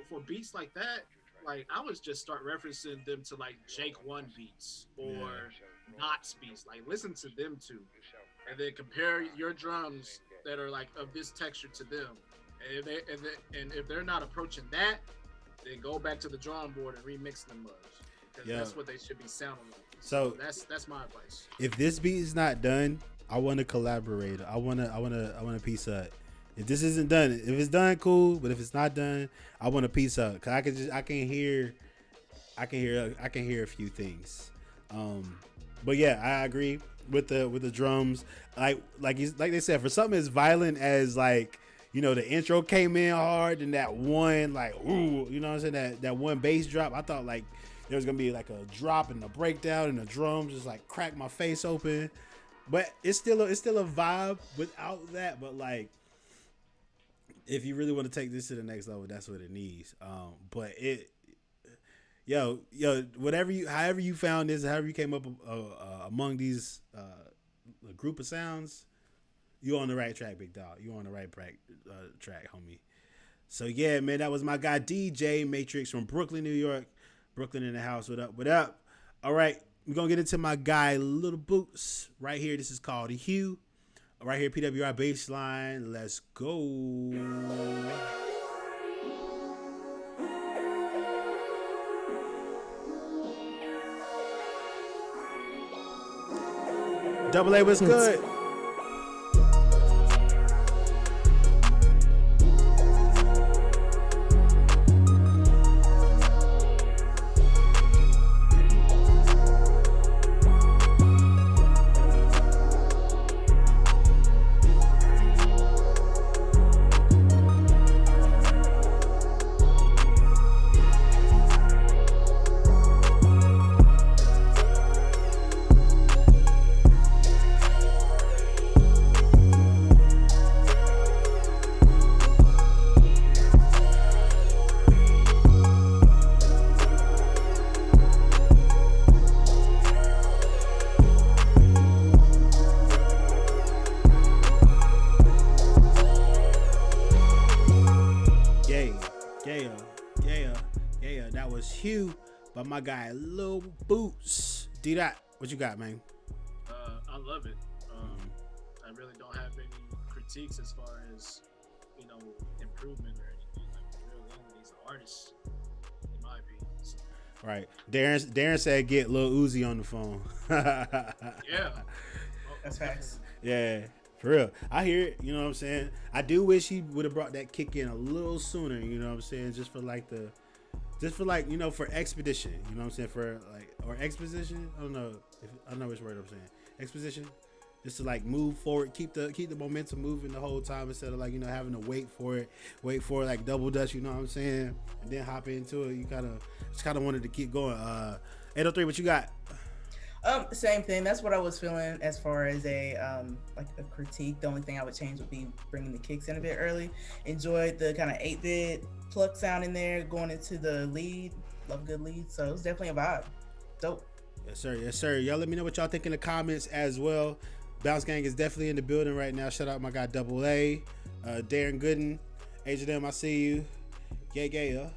for beats like that, like I would just start referencing them to like Jake One beats or Knots beats. Like listen to them too, and then compare your drums that are like of this texture to them. And if they're not approaching that, then go back to the drawing board and remix them mugs. That's what they should be sounding like. So that's my advice. If this beat is not done, I want to collaborate. I want a piece of it. If this isn't done, if it's done, cool. But if it's not done, I want a piece of it. Cause I can hear a few things. But yeah, I agree with the drums. Like they said, for something as violent as like, you know, the intro came in hard and that one like ooh, you know what I'm saying, that one bass drop. I thought like there was gonna be like a drop and a breakdown and the drums just like crack my face open, but it's still a vibe without that. But like, if you really want to take this to the next level, that's what it needs. But however you found this, however you came up among these group of sounds, you're on the right track, big dog. You're on the right track, homie. So yeah, man, that was my guy DJ Matrix from Brooklyn, New York. Brooklyn in the house. What up? What up? All right, we're gonna get into my guy Little Boots right here. This is called Hue. Right here, PWR Bassline. Let's go. Double A, what's good? Hugh by my guy Lil Boots. D-Dot, what you got, man? I love it. I really don't have any critiques as far as, improvement or anything. Like, really, these are artists, in my opinion. So, Right. Darren said get Lil Uzi on the phone. yeah. That's facts. Yeah, for real. I hear it, you know what I'm saying? I do wish he would have brought that kick in a little sooner, you know what I'm saying? Just for for expedition, you know what I'm saying? Or exposition? I don't know which word I'm saying. Exposition? Just to move forward, keep the momentum moving the whole time instead of having to wait for it like double dutch, you know what I'm saying? And then hop into it. You just kind of wanted to keep going. 803, what you got? Same thing. That's what I was feeling as far as a critique. The only thing I would change would be bringing the kicks in a bit early. Enjoyed the kind of 8-bit pluck sound in there going into the lead. Love good lead. So it was definitely a vibe. Dope. Yes, sir. Yes, sir. Y'all let me know what y'all think in the comments as well. Bounce Gang is definitely in the building right now. Shout out my guy Double A, Darren Gooden, H&M, I see you. Yeah.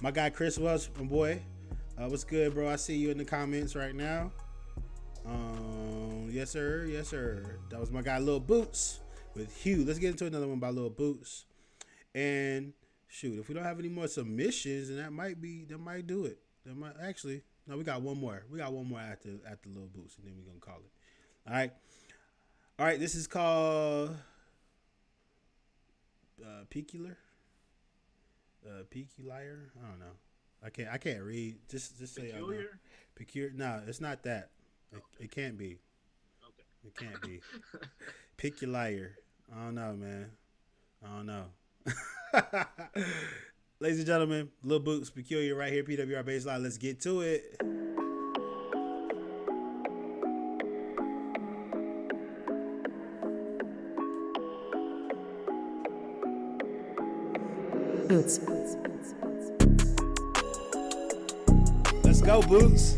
My guy Chris Wells, my boy. What's good, bro? I see you in the comments right now. Yes, sir. Yes, sir. That was my guy Lil Boots with Hugh. Let's get into another one by Lil Boots. And shoot, if we don't have any more submissions, then that might do it. No, we got one more. We got one more after Lil Boots, and then we're gonna call it. All right. This is called Peculiar. Peculiar. I don't know. I can't read. Just say Peculiar. Peculiar. No, it's not that. It can't be. Okay. It can't be. Peculiar. I don't know, man. I don't know. Ladies and gentlemen, Lil Boots, Peculiar, right here, PWRBassline. Let's get to it. Boots. Let's go, Boots.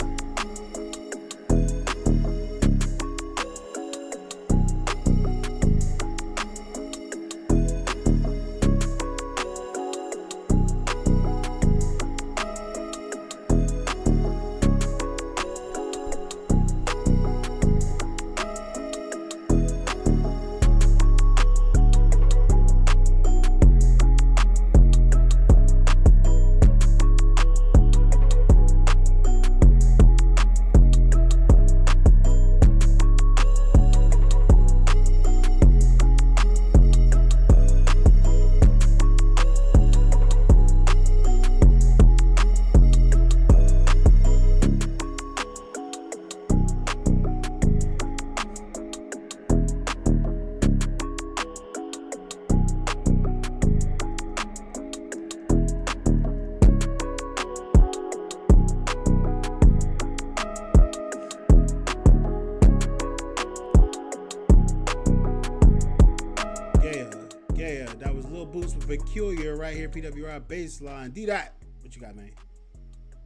Peculiar right here, PWRBassline. D-Dot, what you got, man?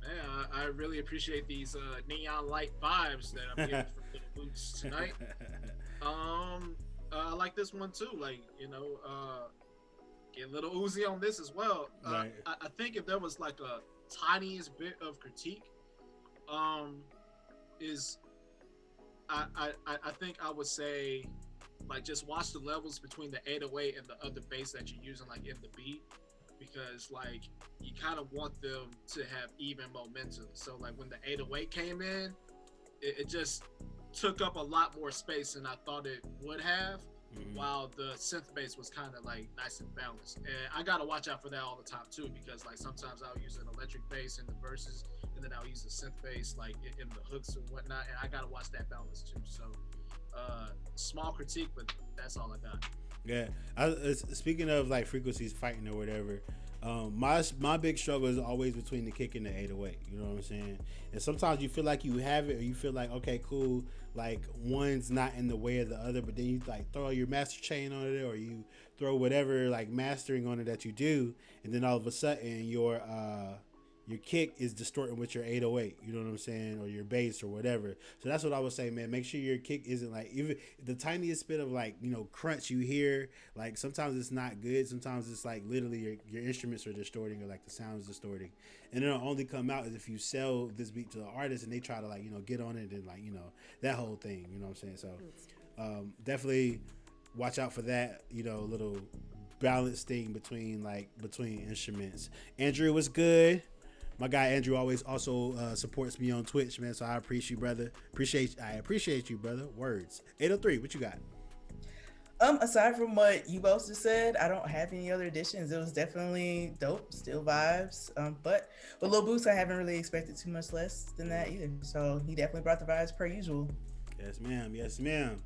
Man, I really appreciate these neon light vibes that I'm getting from Little Boots tonight. I like this one too. Get Little Uzi on this as well. Right. I think if there was a tiniest bit of critique, I think I would say just watch the levels between the 808 and the other bass that you're using in the beat, because you kind of want them to have even momentum. So when the 808 came in, it just took up a lot more space than I thought it would have, while the synth bass was kind of nice and balanced. And I gotta watch out for that all the time too, because sometimes I'll use an electric bass in the verses, and then I'll use the synth bass in the hooks and whatnot, and I gotta watch that balance too. So small critique, but that's all I got. Yeah, speaking of frequencies fighting or whatever, my big struggle is always between the kick and the 808. You know what I'm saying? And sometimes you feel like you have it, or you feel like, okay, cool, one's not in the way of the other, but then you throw your master chain on it, or you throw whatever mastering on it that you do, and then all of a sudden your your kick is distorting with your 808, you know what I'm saying, or your bass or whatever. So that's what I would say, man. Make sure your kick isn't like even the tiniest bit of like, you know, crunch you hear. Like sometimes it's not good. Sometimes it's like literally your instruments are distorting or like the sound is distorting. And it'll only come out if you sell this beat to the artist and they try to like, you know, get on it and like, you know, that whole thing, you know what I'm saying? So definitely watch out for that, you know, little balance thing between instruments. Andrew was good. My guy Andrew always also supports me on Twitch, man. So I appreciate you, brother. I appreciate you, brother. Words. 803, what you got? Aside from what you both just said, I don't have any other additions. It was definitely dope, still vibes. But with Lil Boots, I haven't really expected too much less than that either. So he definitely brought the vibes per usual. Yes, ma'am. Yes, ma'am.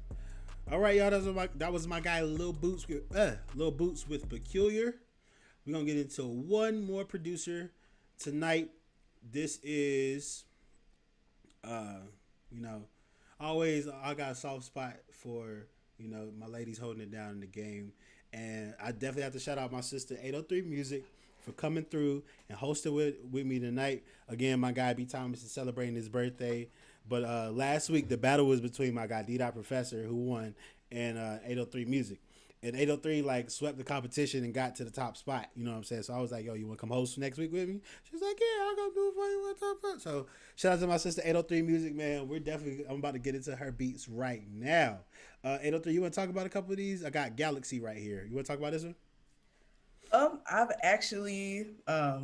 All right, y'all. That was my guy Lil Boots with Peculiar. We're gonna get into one more producer tonight. This is, you know, I got a soft spot for, you know, my ladies holding it down in the game. And I definitely have to shout out my sister 803 Music for coming through and hosting with me tonight. Again, my guy B Thomas is celebrating his birthday. But last week, the battle was between my guy D. Professor, who won, and 803 Music. And 803 like swept the competition and got to the top spot. You know what I'm saying? So I was like, yo, you want to come host next week with me? She's like, yeah, I'll come do it for you. What's up? So shout out to my sister 803 Music, man. I'm about to get into her beats right now. 803, you want to talk about a couple of these? I got Galaxy right here. You want to talk about this one? I've actually,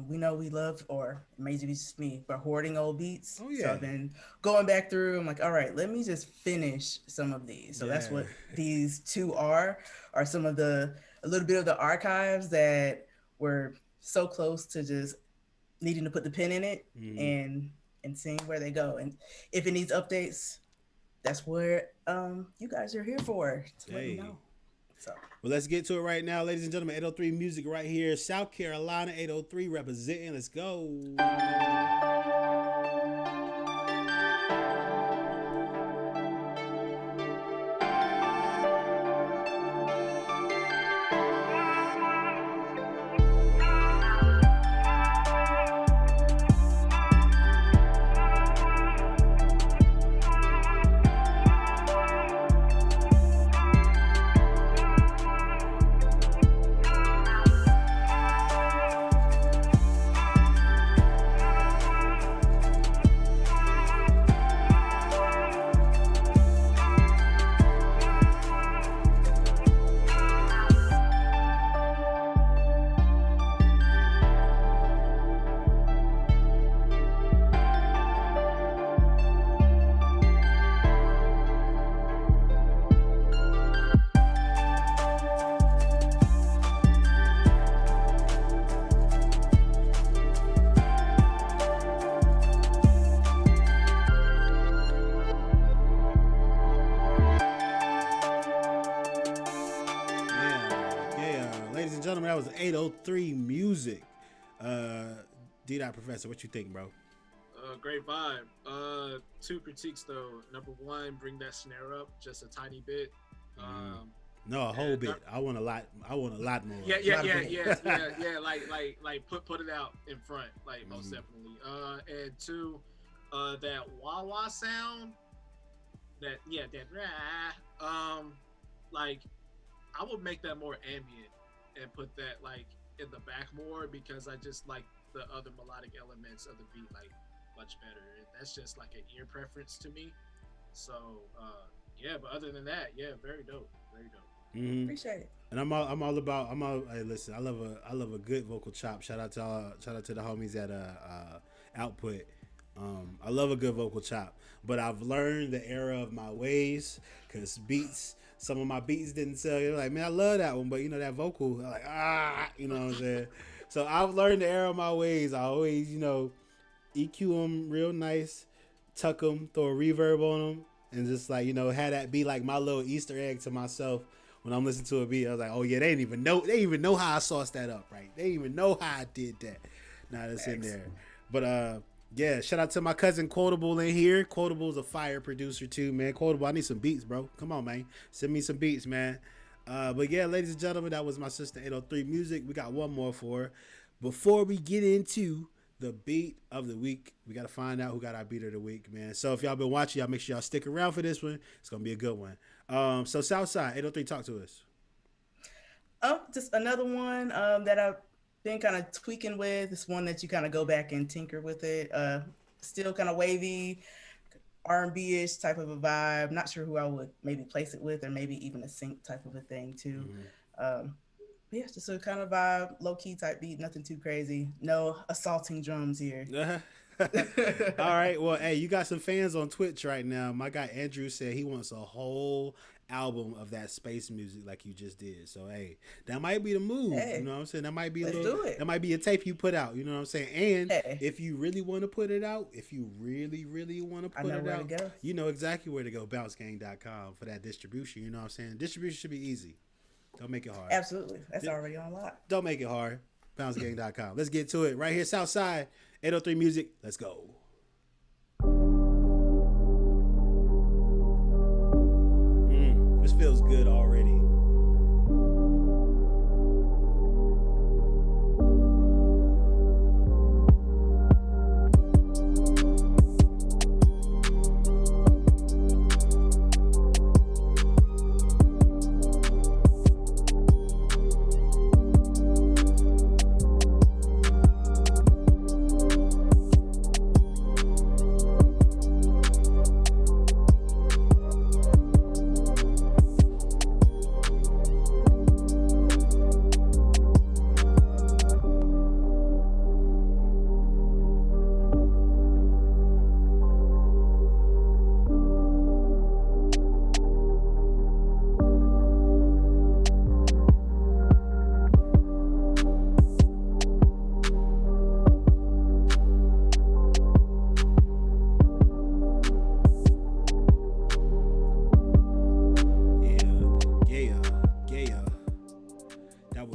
we know we love, or maybe it's just me, but hoarding old beats. Oh, yeah. So I've been going back through. I'm like, all right, let me just finish some of these. So that's what these two are some of a little bit of the archives that were so close to just needing to put the pin in it and seeing where they go. And if it needs updates, that's where you guys are here for, to let me know. So. Well, let's get to it right now, ladies and gentlemen. 803 Music right here, South Carolina. 803 representing. Let's go. That was 803 Music. D. Professor, what you think, bro? Great vibe. Two critiques though. Number one, bring that snare up just a tiny bit. No, a whole bit. I want a lot more. Yeah. Like put it out in front, like most definitely. And two, that wah wah sound. Like I would make that more ambient and put that like in the back more, because I just like the other melodic elements of the beat like much better. That's just like an ear preference to me. So but other than that, very dope. Appreciate it. And I'm all about. Hey, listen, I love a good vocal chop. Shout out to the homies at Output. I love a good vocal chop, but I've learned the error of my ways, because some of my beats didn't sell. You're like, man, I love that one, but you know that vocal, like you know what I'm saying. So I've learned the error of my ways. I always, you know, EQ them real nice, tuck them, throw a reverb on them, and just like, you know, have that be like my little Easter egg to myself when I'm listening to a beat. I was like, oh yeah, they didn't even know how I sauced that up, right? They didn't even know how I did that. Now it's in there, but yeah, shout out to my cousin Quotable in here. Quotable's a fire producer too, man. Quotable, I need some beats, bro. Come on, man. Send me some beats, man. But yeah, ladies and gentlemen, that was my sister 803 Music. We got one more for her. Before we get into the beat of the week. We got to find out who got our beat of the week, man. So if y'all been watching, y'all make sure y'all stick around for this one. It's going to be a good one. So Southside, 803, talk to us. Just another one that I've been kind of tweaking with. It's one that you kind of go back and tinker with it. Still kind of wavy, R&B-ish type of a vibe. Not sure who I would maybe place it with, or maybe even a sync type of a thing too. Yeah, just a kind of vibe, low-key type beat, nothing too crazy. No assaulting drums here. All right. Well, hey, you got some fans on Twitch right now. My guy Andrew said he wants a whole album of that space music like you just did. So, hey, that might be the move. Hey, you know what I'm saying? That might be that might be a tape you put out. You know what I'm saying? And if you really want to put it out, if you really, really want to put it out, you know exactly where to go, bouncegang.com for that distribution. You know what I'm saying? Distribution should be easy. Don't make it hard. Absolutely. That's already on lock. Don't make it hard. Bouncegang.com. Let's get to it. Right here, Southside, 803 Music. Let's go. This feels good already.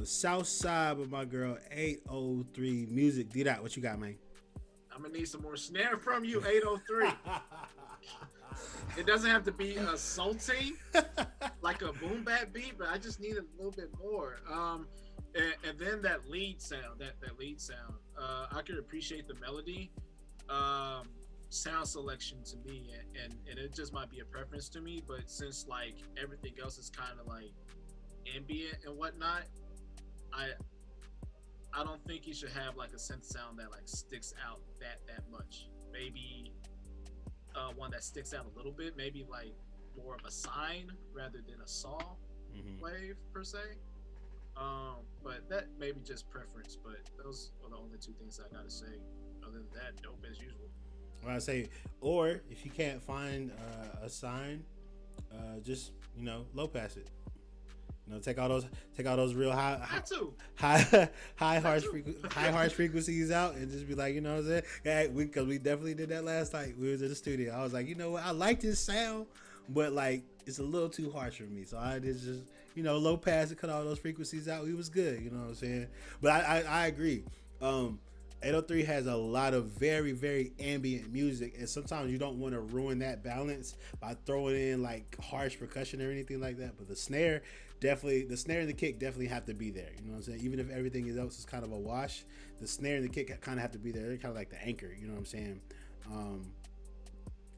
Southside with my girl 803 Music. D-Dot, what you got, man? I'm gonna need some more snare from you, 803. It doesn't have to be assaulting like a boom bap beat, but I just need a little bit more. And then that lead sound, that lead sound. I could appreciate the melody. Sound selection to me, and it just might be a preference to me, but since like everything else is kind of like ambient and whatnot, I don't think you should have like a synth sound that like sticks out that much. Maybe one that sticks out a little bit, maybe like more of a sine rather than a saw wave per se. But that may be just preference, but those are the only two things I gotta say. Other than that, dope as usual. Well, I say, or if you can't find a sine, just low pass it. Take all those real high harsh frequencies out and just be like, you know what I'm saying? Yeah, because we definitely did that last night. We was in the studio. I was like, you know what? I like this sound, but like it's a little too harsh for me. So I just low pass and cut all those frequencies out. It was good. You know what I'm saying? But I agree. 803 has a lot of very, very ambient music, and sometimes you don't want to ruin that balance by throwing in like harsh percussion or anything like that. But the snare and the kick definitely have to be there. You know what I'm saying? Even if everything else is kind of a wash, the snare and the kick kind of have to be there. They're kind of like the anchor. You know what I'm saying?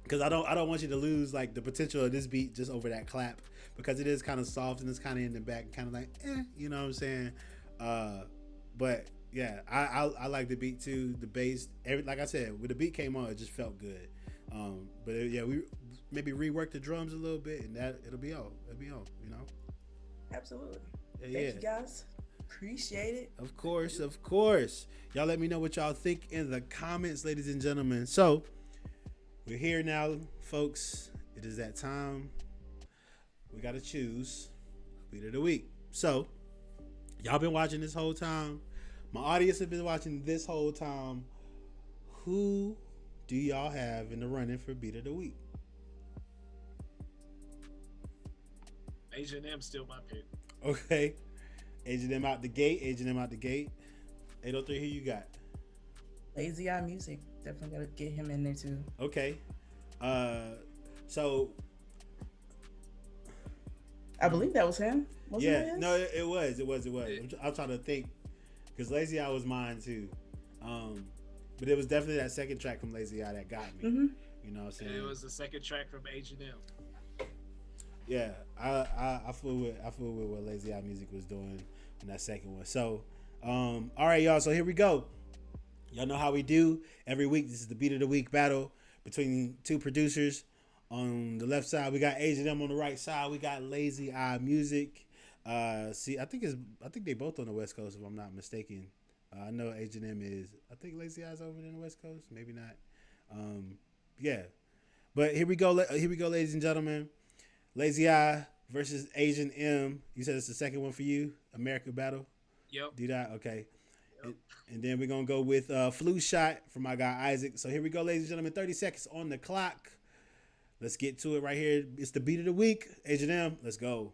Because I don't want you to lose like the potential of this beat just over that clap, because it is kind of soft and it's kind of in the back and kind of like you know what I'm saying? But yeah, I like the beat too. The bass, like I said, when the beat came on, it just felt good. But we maybe rework the drums a little bit, and that it'll be on. Absolutely. Thank you guys. Appreciate it. Of course. Y'all let me know what y'all think in the comments, ladies and gentlemen. So we're here now, folks. It is that time. We gotta choose beat of the week. So y'all been watching this whole time. My audience has been watching this whole time. Who do y'all have in the running for beat of the week? H&M still my pick. Okay. H&M out the gate. 803, who you got? Lazy Eye Music. Definitely gotta get him in there too. Okay. So I believe that was him. Wasn't it his? No, it was. I'm trying to think, because Lazy Eye was mine too. But it was definitely that second track from Lazy Eye that got me. Mm-hmm. You know what I'm saying? And it was the second track from H&M. Yeah, I flew with what Lazy Eye Music was doing in that second one. So, all right, y'all. So here we go. Y'all know how we do every week. This is the Beat of the Week battle between two producers. On the left side, we got H&M. On the right side, we got Lazy Eye Music. I think they both on the West Coast, if I'm not mistaken. I know H&M is. I think Lazy Eye's over in the West Coast. Maybe not. Yeah, but here we go. Here we go, ladies and gentlemen. Lazy Eye versus Asian M. You said it's the second one for you, America Battle. Yep. Do that, okay. Yep. And then we're gonna go with Flu Shot from my guy Isaac. So here we go, ladies and gentlemen. 30 seconds on the clock. Let's get to it right here. It's the Beat of the Week. Asian M. Let's go.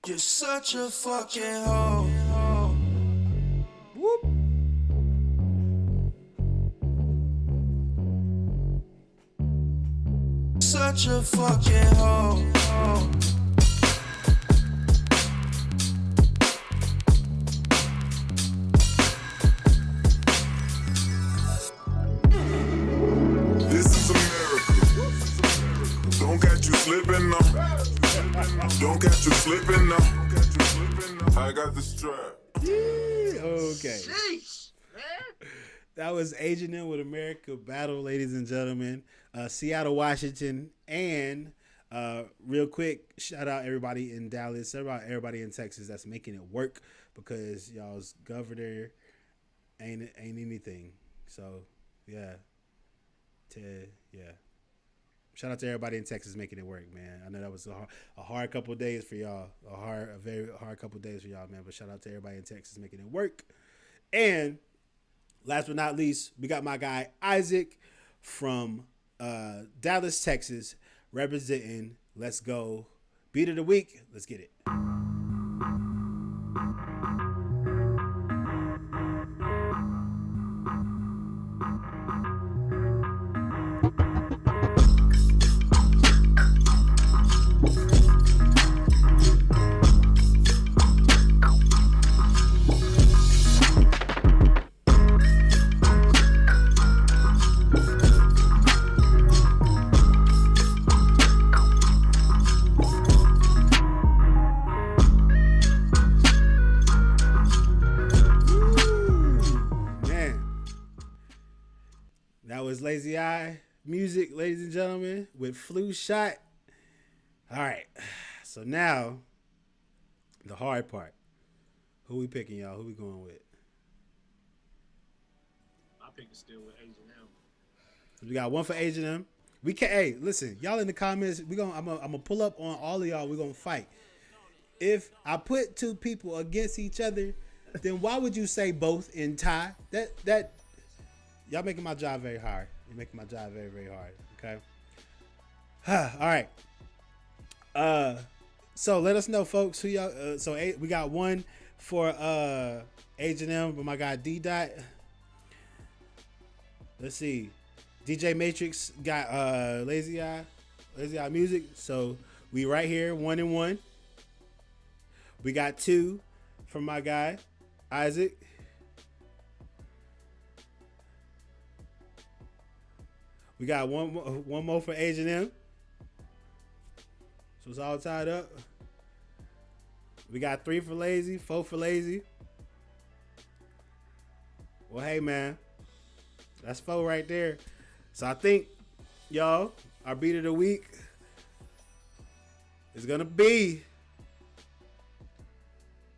You're such a fucking hoe. Whoop. Such a fucking hoe. This is America. Don't catch you slipping now. Don't catch you slipping now. I got the strap. Okay. Jeez, man. That was Asian M with America Battle, ladies and gentlemen. Seattle, Washington, and real quick, shout out everybody in Dallas, shout out everybody in Texas that's making it work because y'all's governor ain't anything. So yeah, shout out to everybody in Texas making it work, man. I know that was a hard couple of days for y'all, a very hard couple of days for y'all, man. But shout out to everybody in Texas making it work. And last but not least, we got my guy Isaac from Dallas, Texas, representing. Let's go. Beat of the Week. Let's get it. Lazy Eye Music, ladies and gentlemen, with Flu Shot. All right, so now the hard part. Who we picking, y'all? Who we going with? My pick is still with H&M. We got one for H&M. We can. Hey, listen, y'all in the comments. I'm gonna pull up on all of y'all. We're gonna fight. If I put two people against each other, then why would you say both in tie? That y'all making my job very hard. You're making my job very, very hard. Okay. All right. So let us know, folks, who y'all. We got one for H&M, but my guy D Dot. Let's see. DJ Matrix got Lazy Eye Music. So we right here, 1-1. We got 2 from my guy Isaac. We got one more for H&M. So it's all tied up. We got 3 for Lazy, 4 for Lazy. Well, hey, man. That's 4 right there. So I think, y'all, our beat of the week is going to be,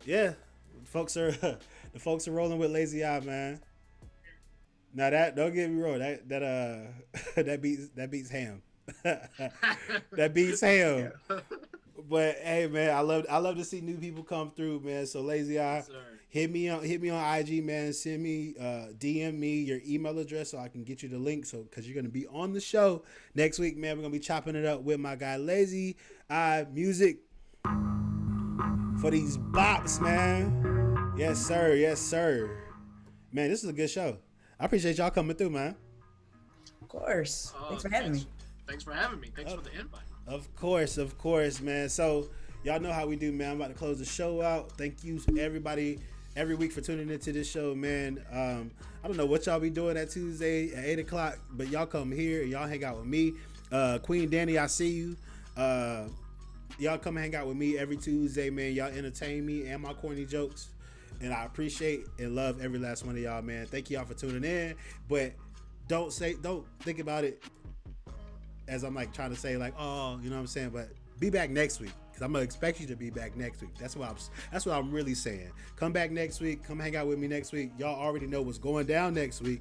the folks are rolling with Lazy Eye, man. Now don't get me wrong, that beats ham. That beats ham. Yeah. But hey, man, I love to see new people come through, man. So Lazy Eye, yes, hit me on IG, man. Send me DM me your email address so I can get you the link. So because you're gonna be on the show next week, man. We're gonna be chopping it up with my guy Lazy Eye Music for these bops, man. Yes, sir. Yes, sir. Man, this is a good show. I appreciate y'all coming through, man. Of course. Thanks for having me. Thanks for having me. Thanks for the invite. Of course, man. So y'all know how we do, man. I'm about to close the show out. Thank you, everybody, every week for tuning into this show, man. I don't know what y'all be doing that Tuesday at 8 o'clock, but y'all come here and y'all hang out with me. Queen Danny, I see you. Y'all come hang out with me every Tuesday, man. Y'all entertain me and my corny jokes. And I appreciate and love every last one of y'all, man. Thank y'all for tuning in. But don't think about it as I'm like trying to say like, oh, you know what I'm saying? But be back next week. Cause I'm gonna expect you to be back next week. That's what I'm really saying. Come back next week. Come hang out with me next week. Y'all already know what's going down next week.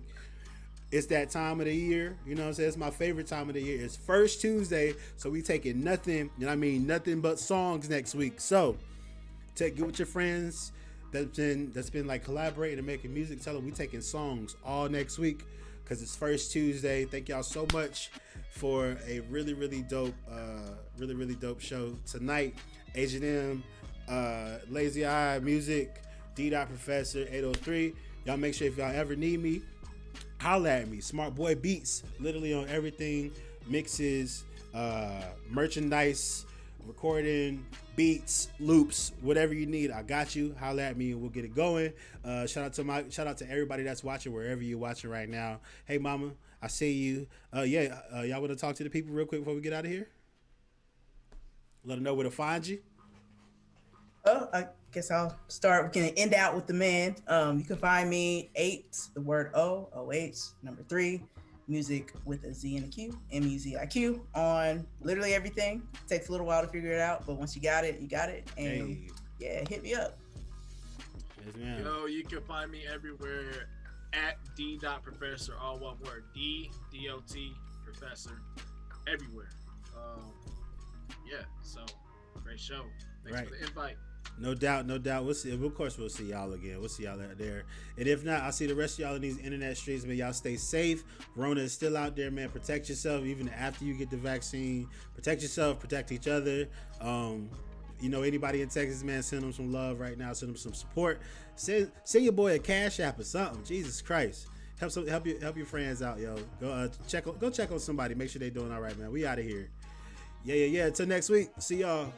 It's that time of the year. You know what I'm saying? It's my favorite time of the year. It's first Tuesday. So we taking nothing, you know what I mean? Nothing but songs next week. So get with your friends that's been like collaborating and making music. Tell them we taking songs all next week. Cause it's first Tuesday. Thank y'all so much for a really, really dope show tonight. H&M, Lazy Eye Music, D.Professor 803. Y'all make sure if y'all ever need me, holla at me. Smart Boy Beatz, literally on everything, mixes, merchandise, recording, beats, loops, whatever you need, I got you. Holla at me and we'll get it going. Shout out to everybody that's watching wherever you're watching right now. Hey mama, I see you. Y'all want to talk to the people real quick before we get out of here? Let them know where to find you. Oh, I guess I'll start. We can end out with the man. You can find me 8, the word O-O-H, number 3, music with a Z and a Q, M-U-Z-I-Q, on literally everything. It takes a little while to figure it out, but once you got it, you got it. And yeah, hit me up. Yes, ma'am. You can find me everywhere at D.Professor, all one word, D-D-O-T, Professor, everywhere. Yeah, so great show. Thanks for the invite. No doubt. We'll see. Of course, we'll see y'all again. We'll see y'all out there. And if not, I'll see the rest of y'all in these internet streets. Man, y'all stay safe. Rona is still out there, man. Protect yourself even after you get the vaccine. Protect yourself. Protect each other. Anybody in Texas, man, send them some love right now. Send them some support. Send your boy a Cash App or something. Jesus Christ. Help your friends out, yo. Go check on somebody. Make sure they doing all right, man. We out of here. Yeah. Until next week. See y'all.